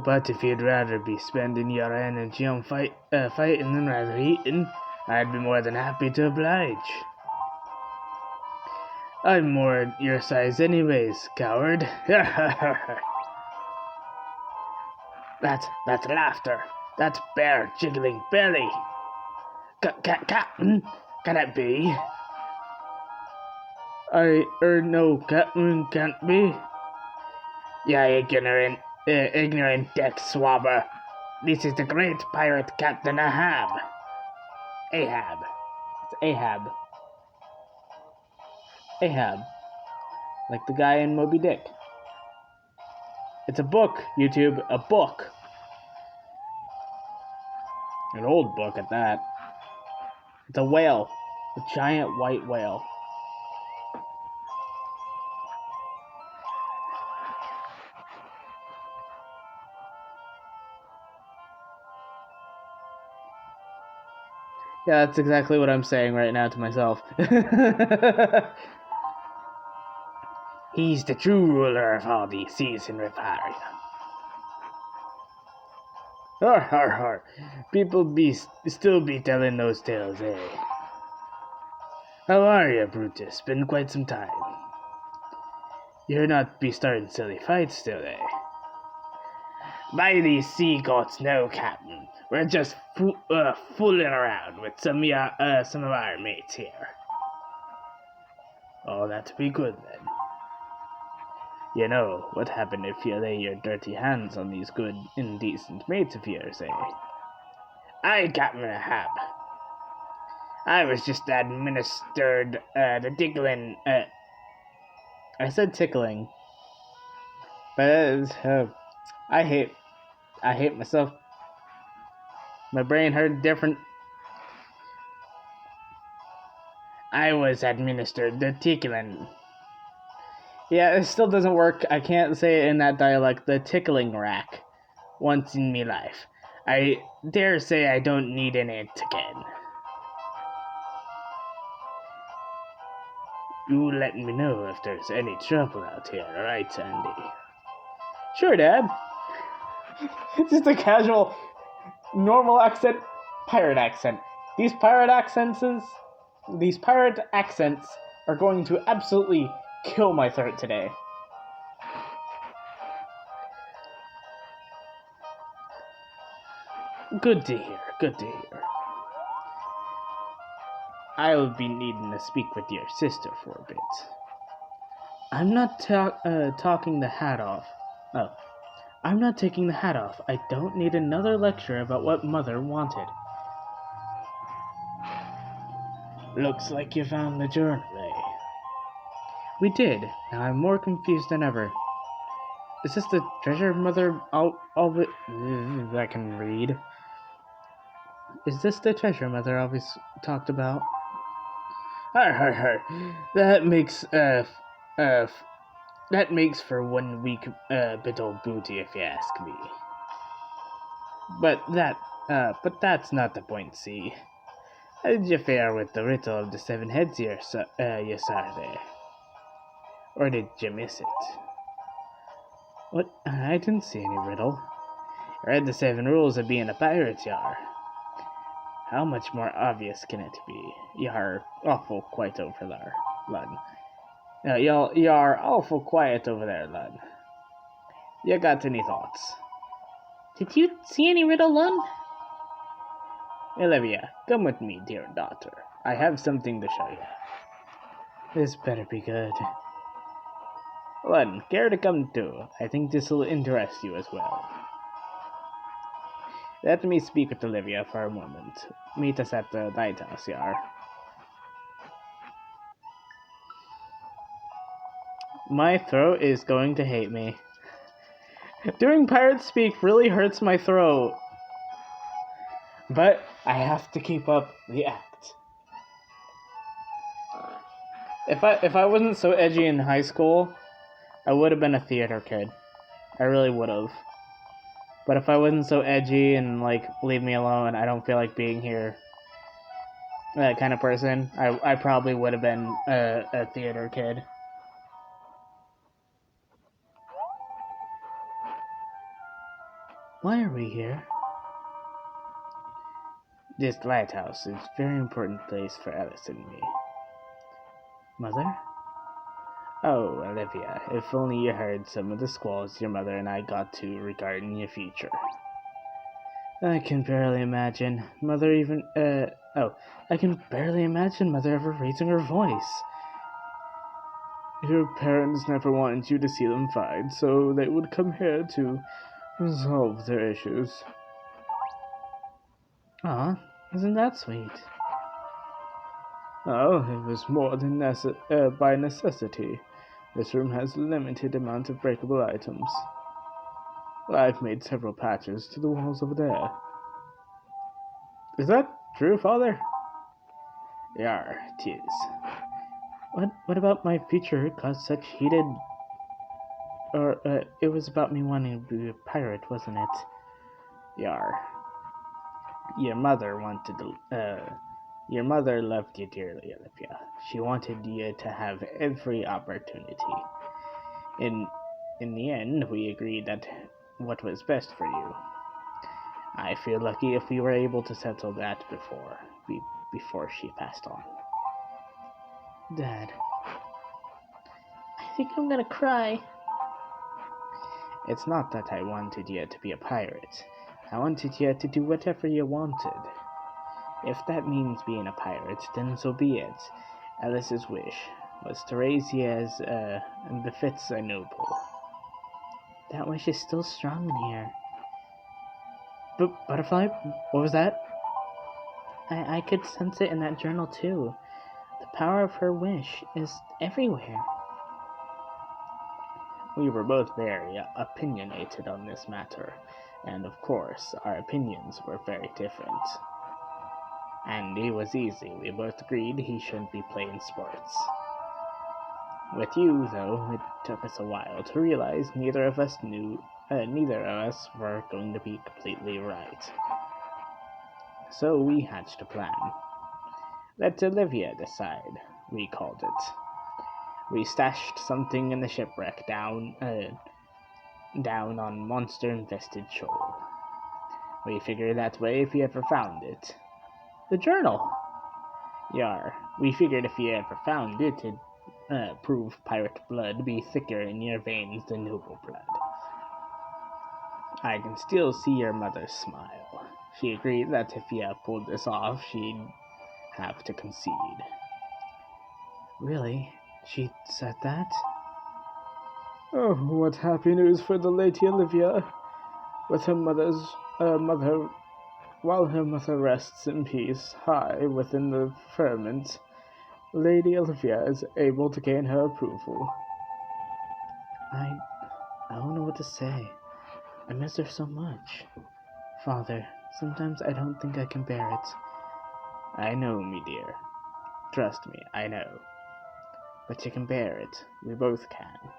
But if you'd rather be spending your energy on fighting than rather eating, I'd be more than happy to oblige. I'm more your size anyways, coward. That's laughter. That's bear jiggling belly. Captain, can it be? No, Captain, can't be. Yeah, ignorant deck swabber. This is the great pirate Captain Ahab. Ahab. It's Ahab. Ahab. Like the guy in Moby Dick. It's a book, YouTube. A book. An old book at that. It's a whale. A giant white whale. Yeah, that's exactly what I'm saying right now to myself. He's the true ruler of all these seas in Riparia. Har har har. People still be telling those tales, eh? How are you, Brutus? Been quite some time. You're not be starting silly fights still, eh? By these sea gods, no, Captain. We're just fooling around with some of our mates here. Oh, that'd be good then. You know, what happened if you lay your dirty hands on these good and decent mates of yours, eh? I, Captain Ahab. I was just administered the tickling. I said tickling, but I hate myself. My brain heard different. I was administered the tickling. Yeah, it still doesn't work. I can't say it in that dialect. The tickling rack. Once in me life. I dare say I don't need an it again. You let me know if there's any trouble out here, alright, Sandy? Sure, Dad. Just a casual, normal accent, pirate accent. These pirate accents are going to absolutely kill my throat today. Good to hear, good to hear. I'll be needing to speak with your sister for a bit. I'm not talking the hat off. Oh, I'm not taking the hat off. I don't need another lecture about what Mother wanted. Looks like you found the journal, eh? We did. Now I'm more confused than ever. Is this the treasure Mother I can read? Is this the treasure Mother always talked about? Har. That makes for one weak bit old booty, if you ask me. But that's not the point, see. How did you fare with the riddle of the 7 heads you saw there? Or did you miss it? What? I didn't see any riddle. I read the 7 rules of being a pirate, yar. How much more obvious can it be? Yar, awful quiet over there, lad. Yar awful quiet over there, lad. You got any thoughts? Did you see any riddle, Lund? Olivia, come with me, dear daughter. I have something to show you. This better be good. Lund, care to come too? I think this will interest you as well. Let me speak with Olivia for a moment. Meet us at the lighthouse, Yar. My throat is going to hate me. Doing pirate speak really hurts my throat. But I have to keep up the act. If I wasn't so edgy in high school, I would have been a theater kid. I really would have. But if I wasn't so edgy and leave me alone, I don't feel like being here, that kind of person, I probably would have been a theater kid. Why are we here? This lighthouse is a very important place for Alice and me. Mother? Oh, Olivia, if only you heard some of the squalls your mother and I got to regarding your future. I can barely imagine Mother ever raising her voice. Your parents never wanted you to see them fight, so they would come here to resolve their issues. Aw, isn't that sweet? Oh, it was more than by necessity. This room has a limited amount of breakable items. I've made several patches to the walls over there. Is that true, Father? Yar, 'tis. What about my future caused such heated... it was about me wanting to be a pirate, wasn't it? Yar. Your mother loved you dearly, Olivia. She wanted you to have every opportunity. In the end, we agreed that what was best for you. I feel lucky if we were able to settle that before she passed on. Dad, I think I'm gonna cry. It's not that I wanted you to be a pirate. I wanted you to do whatever you wanted. If that means being a pirate, then so be it. Alice's wish was to raise you as befits a noble. That wish is still strong in here. But Butterfly, what was that? I could sense it in that journal too. The power of her wish is everywhere. We were both very opinionated on this matter, and of course, our opinions were very different. And it was easy. We both agreed he shouldn't be playing sports. With you, though, it took us a while to realize neither of us were going to be completely right. So we hatched a plan. Let Olivia decide, we called it. We stashed something in the shipwreck down on monster-infested shoal. We figured that way if you ever found it. The journal. Yar, we figured if you ever found it, it'd prove pirate blood be thicker in your veins than noble blood. I can still see your mother's smile. She agreed that if you pulled this off, she'd have to concede. Really? She said that? Oh, what happy news for the Lady Olivia. With her while her mother rests in peace, high within the firmament, Lady Olivia is able to gain her approval. I don't know what to say. I miss her so much. Father, sometimes I don't think I can bear it. I know, me dear. Trust me, I know. But you can bear it. We both can.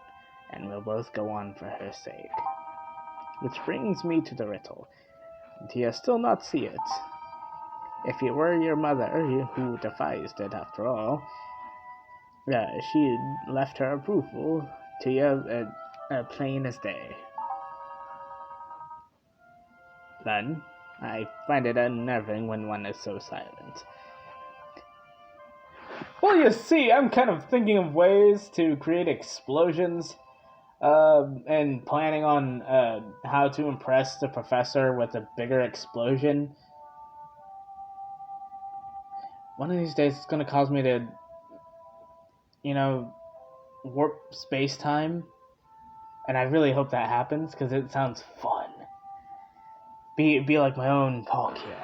And we'll both go on for her sake. Which brings me to the riddle. Do you still not see it? If it were your mother, who devised it after all, she left her approval to you plain as day. Then, I find it unnerving when one is so silent. Well, you see, I'm kind of thinking of ways to create explosions, and planning on how to impress the professor with a bigger explosion. One of these days, it's going to cause me to, warp space time, and I really hope that happens because it sounds fun. Be like my own Tokyo.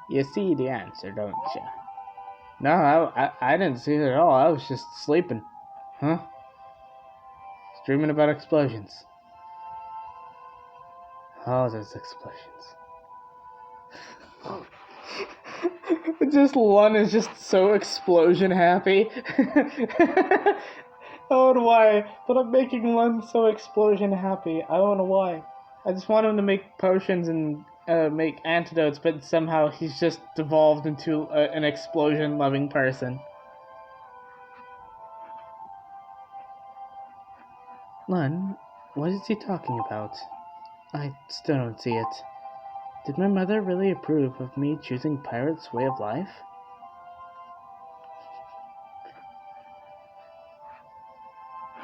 You see the answer, don't you? No, I didn't see it at all. I was just sleeping. Huh? Dreaming about explosions. All those explosions. Just Lun is just so explosion happy. I don't know why, but I'm making Lun so explosion happy. I don't know why. I just want him to make potions and make antidotes, but somehow he's just devolved into an explosion-loving person. Lun, what is he talking about? I still don't see it. Did my mother really approve of me choosing pirate's way of life?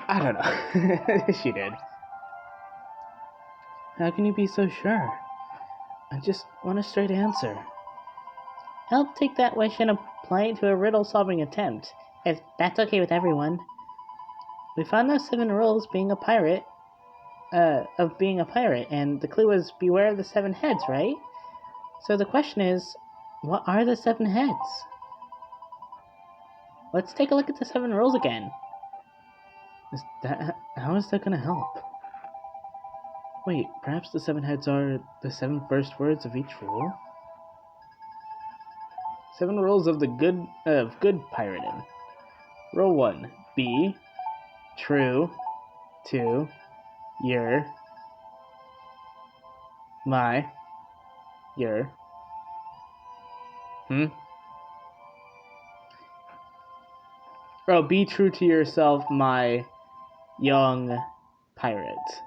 I don't know. She did. How can you be so sure? I just want a straight answer. I'll take that wish and apply it to a riddle-solving attempt, if that's okay with everyone. We found those 7 rules being a pirate, and the clue was beware of the 7 heads, right? So the question is, what are the 7 heads? Let's take a look at the 7 rules again. How is that gonna help? Wait, perhaps the 7 heads are the 7 first words of each rule? 7 rules of good pirating. Rule 1: be true to your be true to yourself, my young pirate.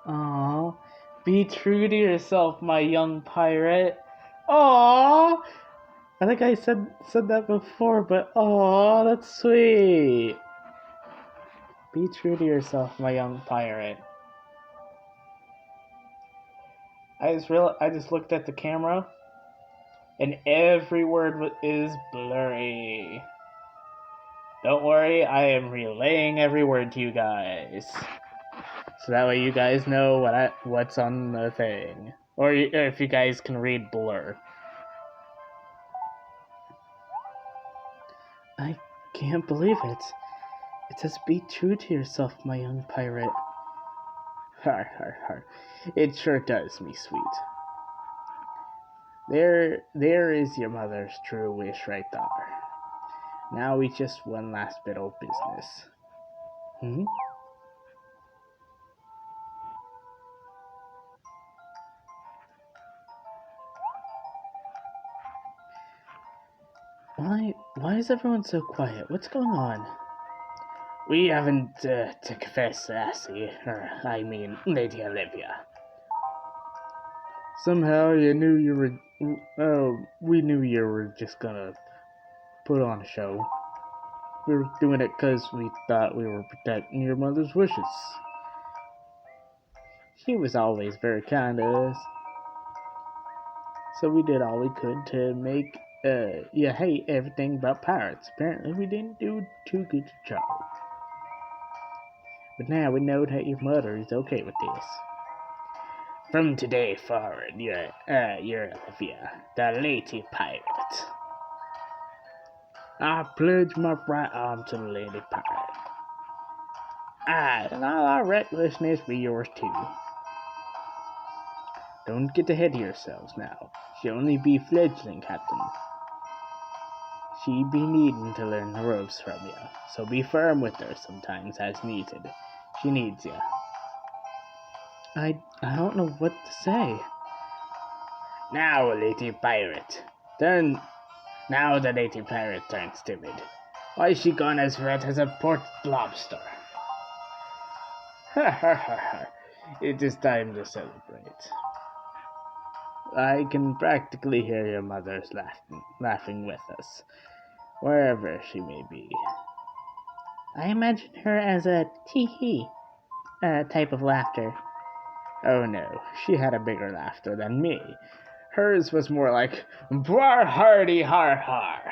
Aww. Be true to yourself, my young pirate. Aww. I think I said that before, but aww, that's sweet. Be true to yourself, my young pirate. I just looked at the camera, and every word is blurry. Don't worry, I am relaying every word to you guys, so that way you guys know what's on the thing, or if you guys can read blur. I can't believe it. It says be true to yourself, my young pirate. Har, har, har. It sure does, me sweet. There is your mother's true wish right there. Now we just one last bit of business. Why is everyone so quiet? What's going on? We haven't to confess, Lassie, Lady Olivia. Somehow we knew you were just gonna put on a show. We were doing it because we thought we were protecting your mother's wishes. She was always very kind to us. So we did all we could to make you hate everything about pirates. Apparently we didn't do too good a job. But now we know that your mother is okay with this. From today forward, you're Olivia, the Lady Pirate. I pledge my right arm to the Lady Pirate. And all our recklessness be yours too. Don't get ahead of yourselves now. She'll only be fledgling, Captain. She be needing to learn the ropes from you, so be firm with her sometimes as needed. She needs you. I don't know what to say. Now, Lady Pirate. Now the Lady Pirate turns timid. Why is she gone as red as a port lobster? Ha ha ha ha. It is time to celebrate. I can practically hear your mother's laughing with us, wherever she may be. I imagine her as a tee-hee type of laughter. Oh no, she had a bigger laughter than me. Hers was more like, "Brar hardy har har."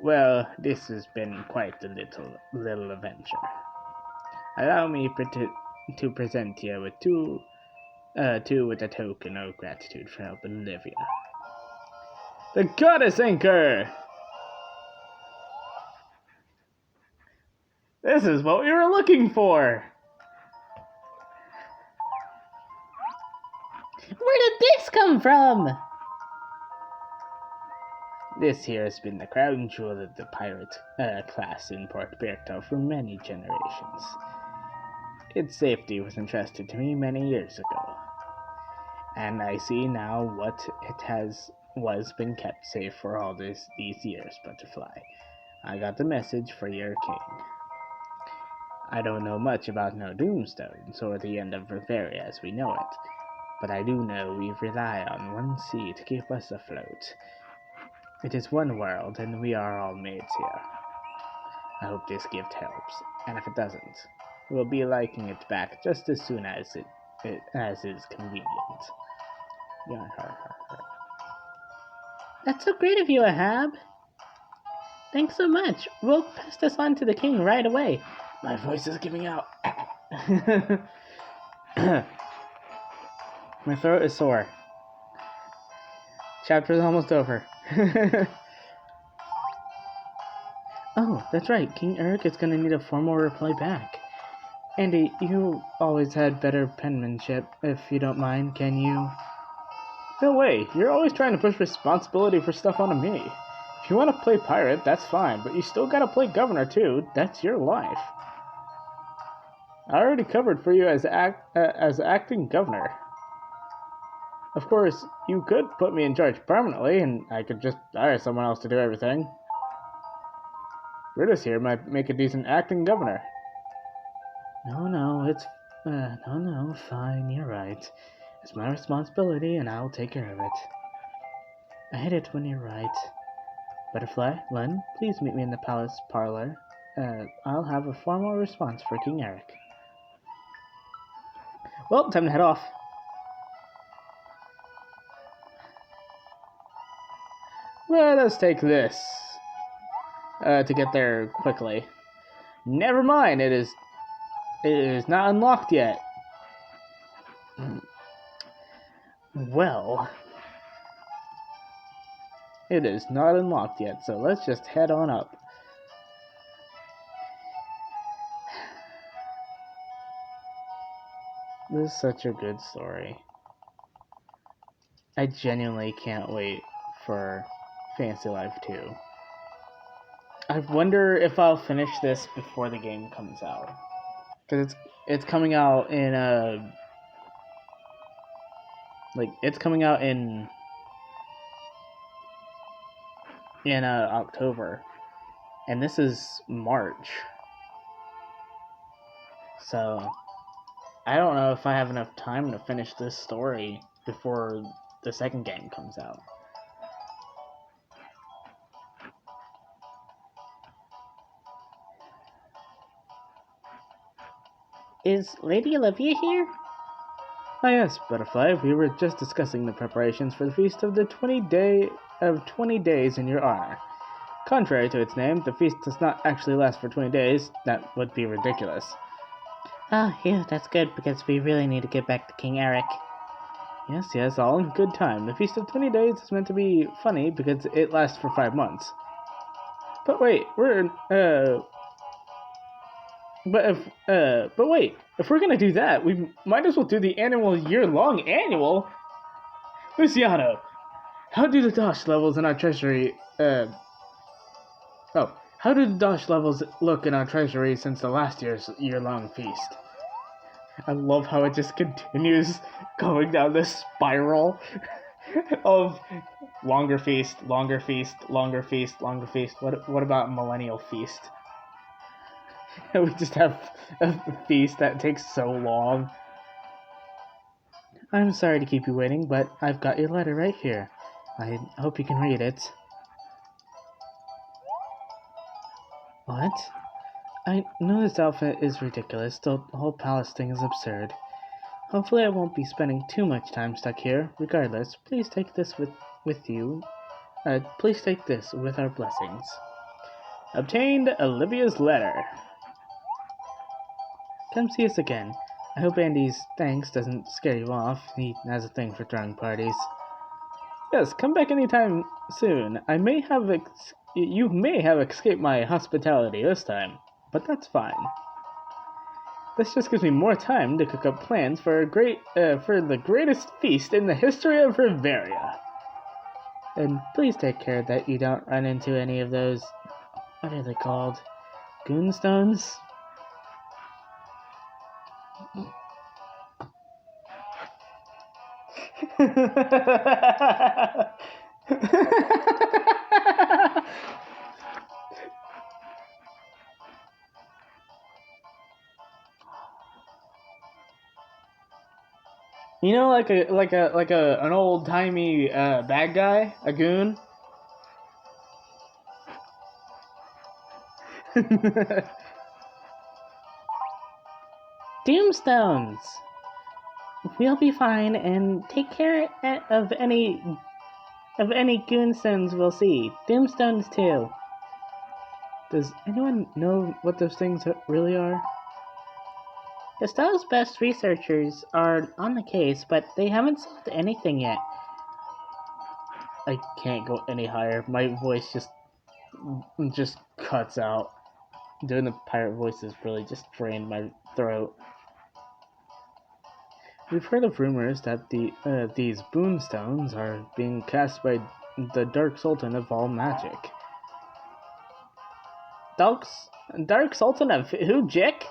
Well, this has been quite a little adventure. Allow me to present you with two with a token of gratitude for helping Olivia. The Goddess Anchor! This is what we were looking for! Where did this come from? This here has been the crown jewel of the pirate class in Port Berto for many generations. Its safety was entrusted to me many years ago, and I see now what was been kept safe for all these years, Butterfly. I got the message for your king. I don't know much about no Doomstones or the end of Riveria as we know it, but I do know we rely on one sea to keep us afloat. It is one world, and we are all mates here. I hope this gift helps, and if it doesn't, we'll be liking it back just as soon as it is convenient. That's so great of you, Ahab. Thanks so much. We'll pass this on to the king right away. My voice is giving out. My throat is sore. Chapter's almost over. Oh, that's right. King Eric is going to need a formal reply back. Andy, you always had better penmanship. If you don't mind, can you... No way. You're always trying to push responsibility for stuff onto me. If you want to play pirate, that's fine, but you still gotta play governor too. That's your life. I already covered for you as acting governor. Of course, you could put me in charge permanently, and I could just hire someone else to do everything. Brutus here might make a decent acting governor. No, fine, you're right. It's my responsibility, and I'll take care of it. I hate it when you're right. Butterfly, Len, please meet me in the palace parlor. I'll have a formal response for King Eric. Well, time to head off. Let us take this to get there quickly. Never mind, it is not unlocked yet. Well, it is not unlocked yet, so let's just head on up. This is such a good story. I genuinely can't wait for Fantasy Life 2. I wonder if I'll finish this before the game comes out. Because it's coming out in October, and this is March, so I don't know if I have enough time to finish this story before the second game comes out. Is Lady Olivia here? Ah yes, Butterfly, we were just discussing the preparations for the feast of the 20 days in your honor. Contrary to its name, the feast does not actually last for 20 days. That would be ridiculous. Oh, yeah, that's good, because we really need to get back to King Eric. Yes, all in good time. The feast of 20 days is meant to be funny because it lasts for 5 months. But wait, if we're gonna do that, we might as well do the annual year-long annual. Luciano, how do the dosh levels in our treasury, how do the dosh levels look in our treasury since the last year-long feast? I love how it just continues going down this spiral of longer feast, longer feast, longer feast, longer feast. What about millennial feast? We just have a feast that takes so long. I'm sorry to keep you waiting, but I've got your letter right here. I hope you can read it. What? I know this outfit is ridiculous, the whole palace thing is absurd. Hopefully I won't be spending too much time stuck here. Regardless, please take this with you. Please take this with our blessings. Obtained Olivia's letter. Come see us again. I hope Andy's thanks doesn't scare you off. He has a thing for throwing parties. Yes, come back anytime soon. You may have escaped my hospitality this time, but that's fine. This just gives me more time to cook up plans for the greatest feast in the history of Riveria. And please take care that you don't run into any of those, what are they called? Goonstones? You know, like an old timey bad guy, a goon. Doomstones! We'll be fine, and take care of any goonstones we'll see. Doomstones too. Does anyone know what those things really are? Costello's best researchers are on the case, but they haven't solved anything yet. I can't go any higher. My voice just cuts out. Doing the pirate voice has really just drained my throat. We've heard of rumors that these boonstones are being cast by the Dark Sultan of all magic. Dark Sultan of who, Jick?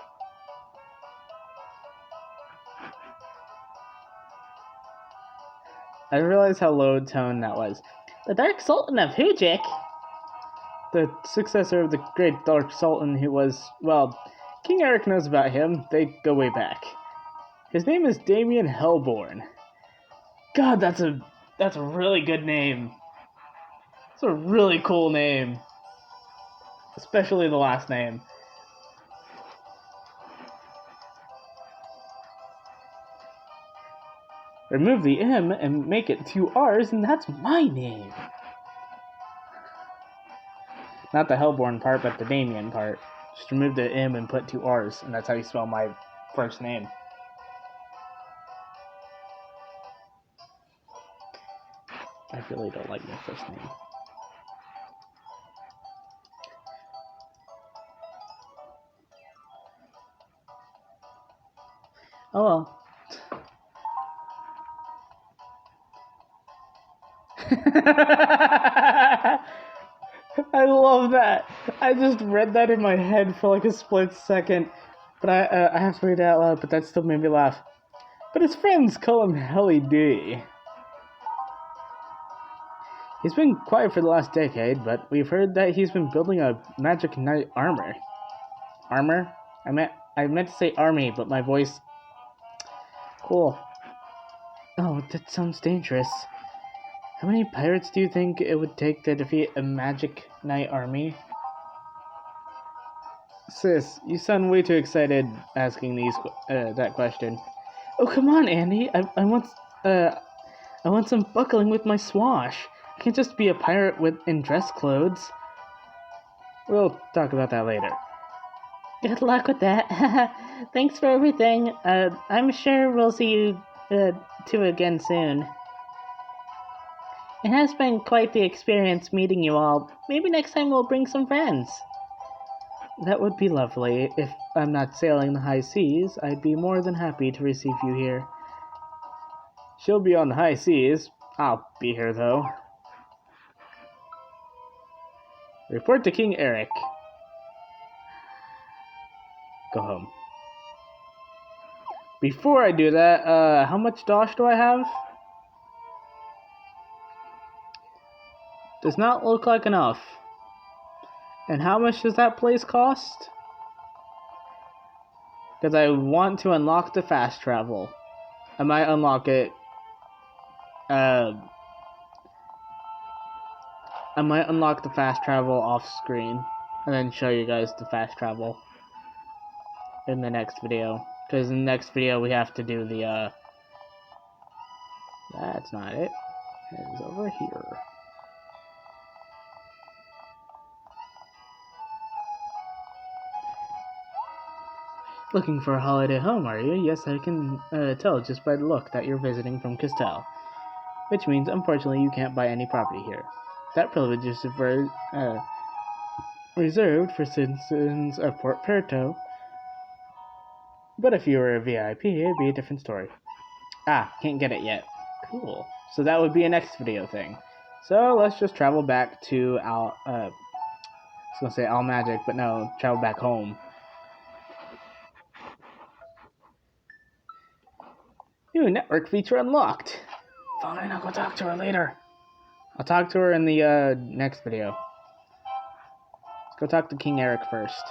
I realize how low tone that was. The Dark Sultan of who, Jick? The successor of the great Dark Sultan who was, well, King Eric knows about him. They go way back. His name is Damien Hellborn. God, that's a really good name. It's a really cool name. Especially the last name. Remove the M and make it 2 R's, and that's my name. Not the Hellborn part, but the Damien part. Just remove the M and put 2 R's, and that's how you spell my first name. I really don't like my first name. Oh well. I love that. I just read that in my head for like a split second, but I have to read it out loud. But that still made me laugh. But his friends call him Helly D. He's been quiet for the last decade, but we've heard that he's been building a magic knight armor. Armor? I meant to say army, but my voice. Cool. Oh, that sounds dangerous. How many pirates do you think it would take to defeat a magic knight army? Sis, you sound way too excited asking that question. Oh, come on, Andy. I want some buckling with my swash. I can't just be a pirate in dress clothes. We'll talk about that later. Good luck with that. Thanks for everything. I'm sure we'll see you two again soon. It has been quite the experience meeting you all. Maybe next time we'll bring some friends. That would be lovely. If I'm not sailing the high seas, I'd be more than happy to receive you here. She'll be on the high seas. I'll be here, though. Report to King Eric. Go home. Before I do that, how much dosh do I have? Does not look like enough. And how much does that place cost? Because I want to unlock the fast travel. I might unlock it. I might unlock the fast travel off screen and then show you guys the fast travel in the next video. Because in the next video we have to do the that's not it. It's over here. Looking for a holiday home, are you? Yes, I can tell just by the look that you're visiting from Castell. Which means, unfortunately, you can't buy any property here. That privilege is reserved for citizens of Port Puerto. But if you were a VIP, it'd be a different story. Ah, can't get it yet. Cool. So that would be a next video thing. So let's just travel back to I was gonna say Al Magic, but no, travel back home. New network feature unlocked. Fine, I'll go talk to her later. I'll talk to her in the next video. Let's go talk to King Eric first.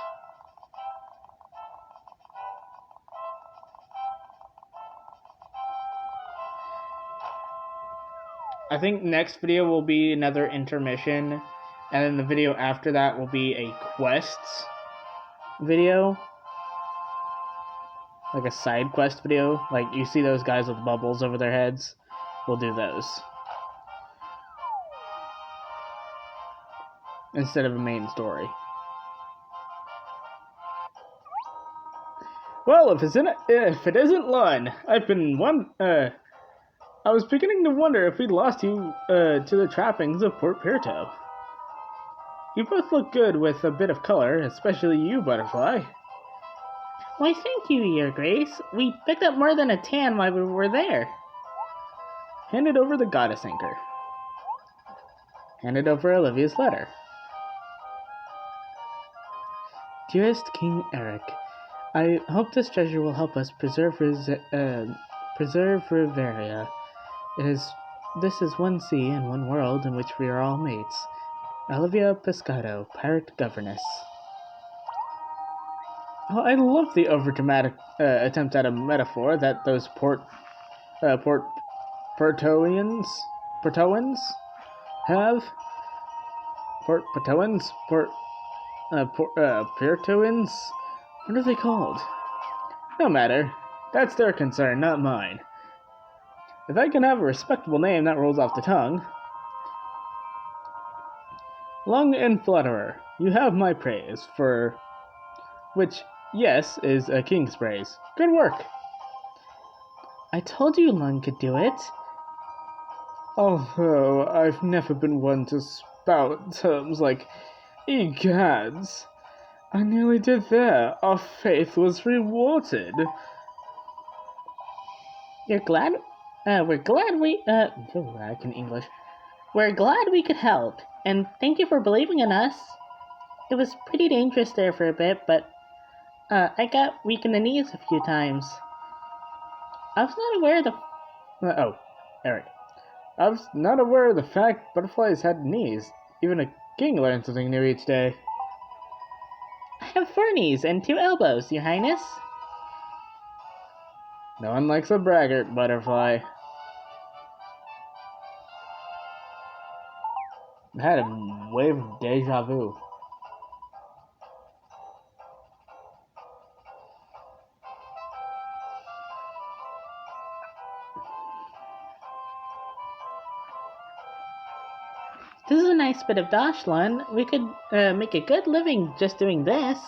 I think next video will be another intermission, and then the video after that will be a quests video. Like a side quest video. Like, you see those guys with bubbles over their heads? We'll do those. Instead of a main story. Well, if it isn't Lun, I was beginning to wonder if we'd lost you to the trappings of Port Puerto. You both look good with a bit of color, especially you, Butterfly. Why, thank you, Your Grace. We picked up more than a tan while we were there. Handed over the goddess anchor. Handed over Olivia's letter. Dearest King Eric, I hope this treasure will help us preserve Riveria. This is one sea and one world in which we are all mates. Olivia Pescado, Pirate Governess. Oh, I love the overdramatic attempt at a metaphor that those Puertoans have. Puertoans? Puertoans? What are they called? No matter. That's their concern, not mine. If I can have a respectable name that rolls off the tongue. Lung and Flutterer, you have my praise, for which, yes, is a king's praise. Good work! I told you Lung could do it. Although I've never been one to spout terms like egads. I nearly did there. Our faith was rewarded. We're glad we could help, and thank you for believing in us. It was pretty dangerous there for a bit, but I got weak in the knees a few times. I was not aware of the... Eric. I was not aware of the fact butterflies had knees. Even a king learns something new each day. I have 4 knees and 2 elbows, Your Highness. No one likes a braggart, Butterfly. I had a wave of deja vu. This is a nice bit of Dashlun. We could make a good living just doing this.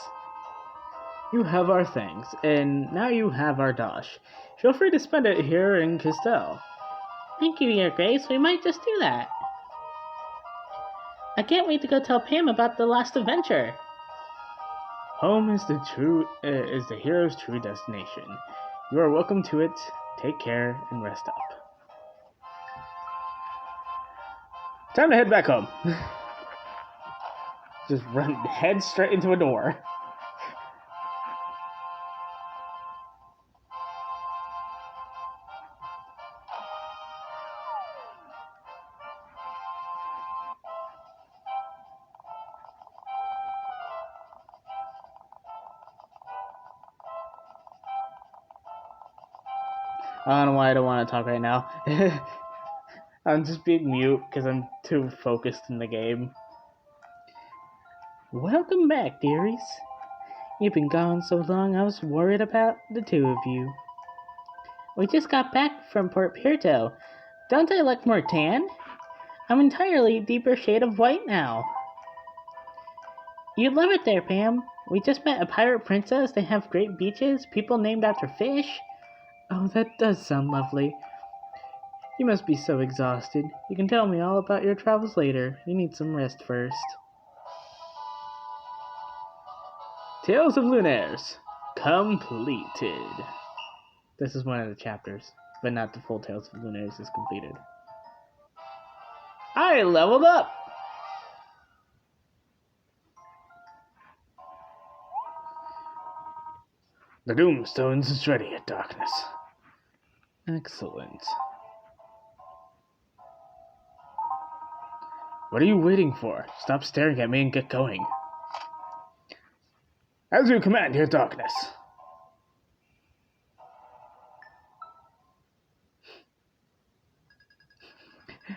You have our thanks, and now you have our dosh. Feel free to spend it here in Castell. Thank you, Your Grace. We might just do that. I can't wait to go tell Pam about the last adventure. Home is the hero's true destination. You are welcome to it. Take care and rest up. Time to head back home. just run head straight into a door. I don't know why I don't want to talk right now. I'm just being mute because I'm too focused in the game. Welcome back, dearies. You've been gone so long, I was worried about the two of you. We just got back from Port Puerto. Don't I look more tan? I'm entirely deeper shade of white now. You'd love it there, Pam. We just met a pirate princess. They have great beaches, people named after fish. Oh, that does sound lovely. You must be so exhausted. You can tell me all about your travels later. You need some rest first. Tales of Lunaires completed. This is one of the chapters, but not the full Tales of Lunaires is completed. I leveled up! The Doomstones is ready at darkness. Excellent. What are you waiting for? Stop staring at me and get going. As you command, your darkness.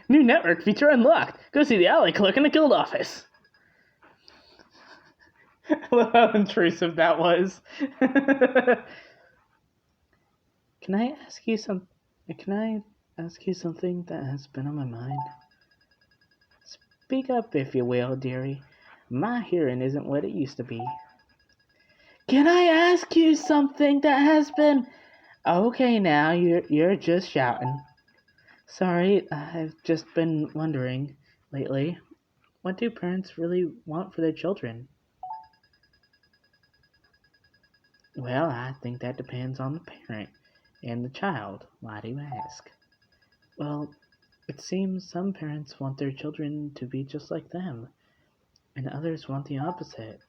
New network feature unlocked. Go see the alley clerk in the guild office. I love how intrusive that was. Can I ask you something that has been on my mind? Speak up, if you will, dearie. My hearing isn't what it used to be. Can I ask you something that has been... Okay, now, you're just shouting. Sorry, I've just been wondering, lately, what do parents really want for their children? Well, I think that depends on the parent and the child. Why do you ask? Well, it seems some parents want their children to be just like them, and others want the opposite.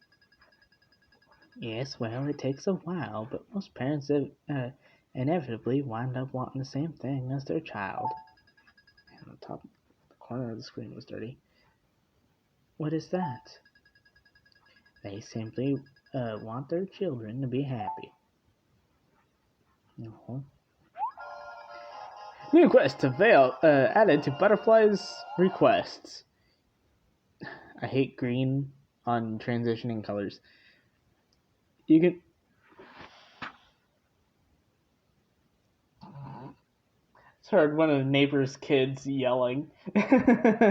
Yes, well, it takes a while, but most parents inevitably wind up wanting the same thing as their child. And the top corner of the screen was dirty. What is that? They simply want their children to be happy. No. New quest to Veil added to Butterfly's requests. I hate green on transitioning colors. You can... It's heard one of the neighbor's kids yelling. the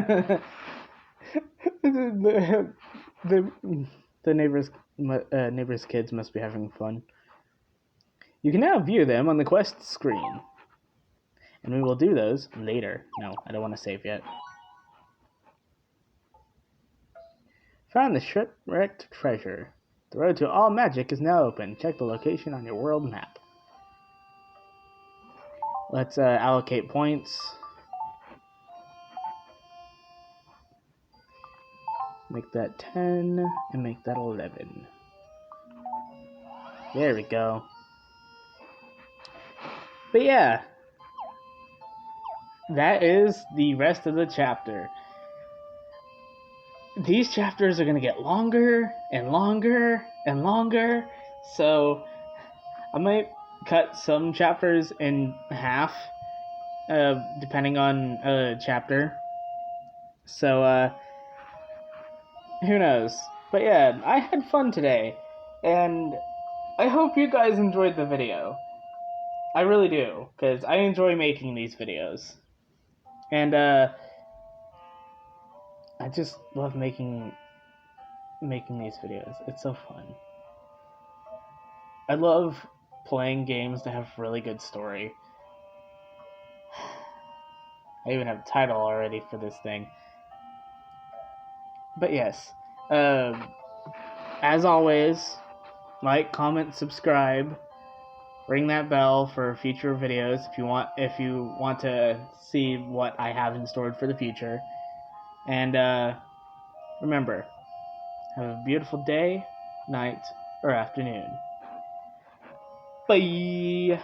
neighbor's kids must be having fun. You can now view them on the quest screen. And we will do those later. No, I don't want to save yet. Found the shipwrecked treasure. The road to all magic is now open. Check the location on your world map. Let's allocate points. Make that 10 and make that 11. There we go. But yeah, that is the rest of the chapter. These chapters are going to get longer and longer and longer, so I might cut some chapters in half, depending on chapter. So, who knows? But yeah, I had fun today, and I hope you guys enjoyed the video. I really do, because I enjoy making these videos. And, I just love making these videos. It's so fun. I love playing games that have really good story. I even have a title already for this thing. But yes, as always, like, comment, subscribe, ring that bell for future videos if you want to see what I have in store for the future. And remember, Have a beautiful day, night, or afternoon. Bye!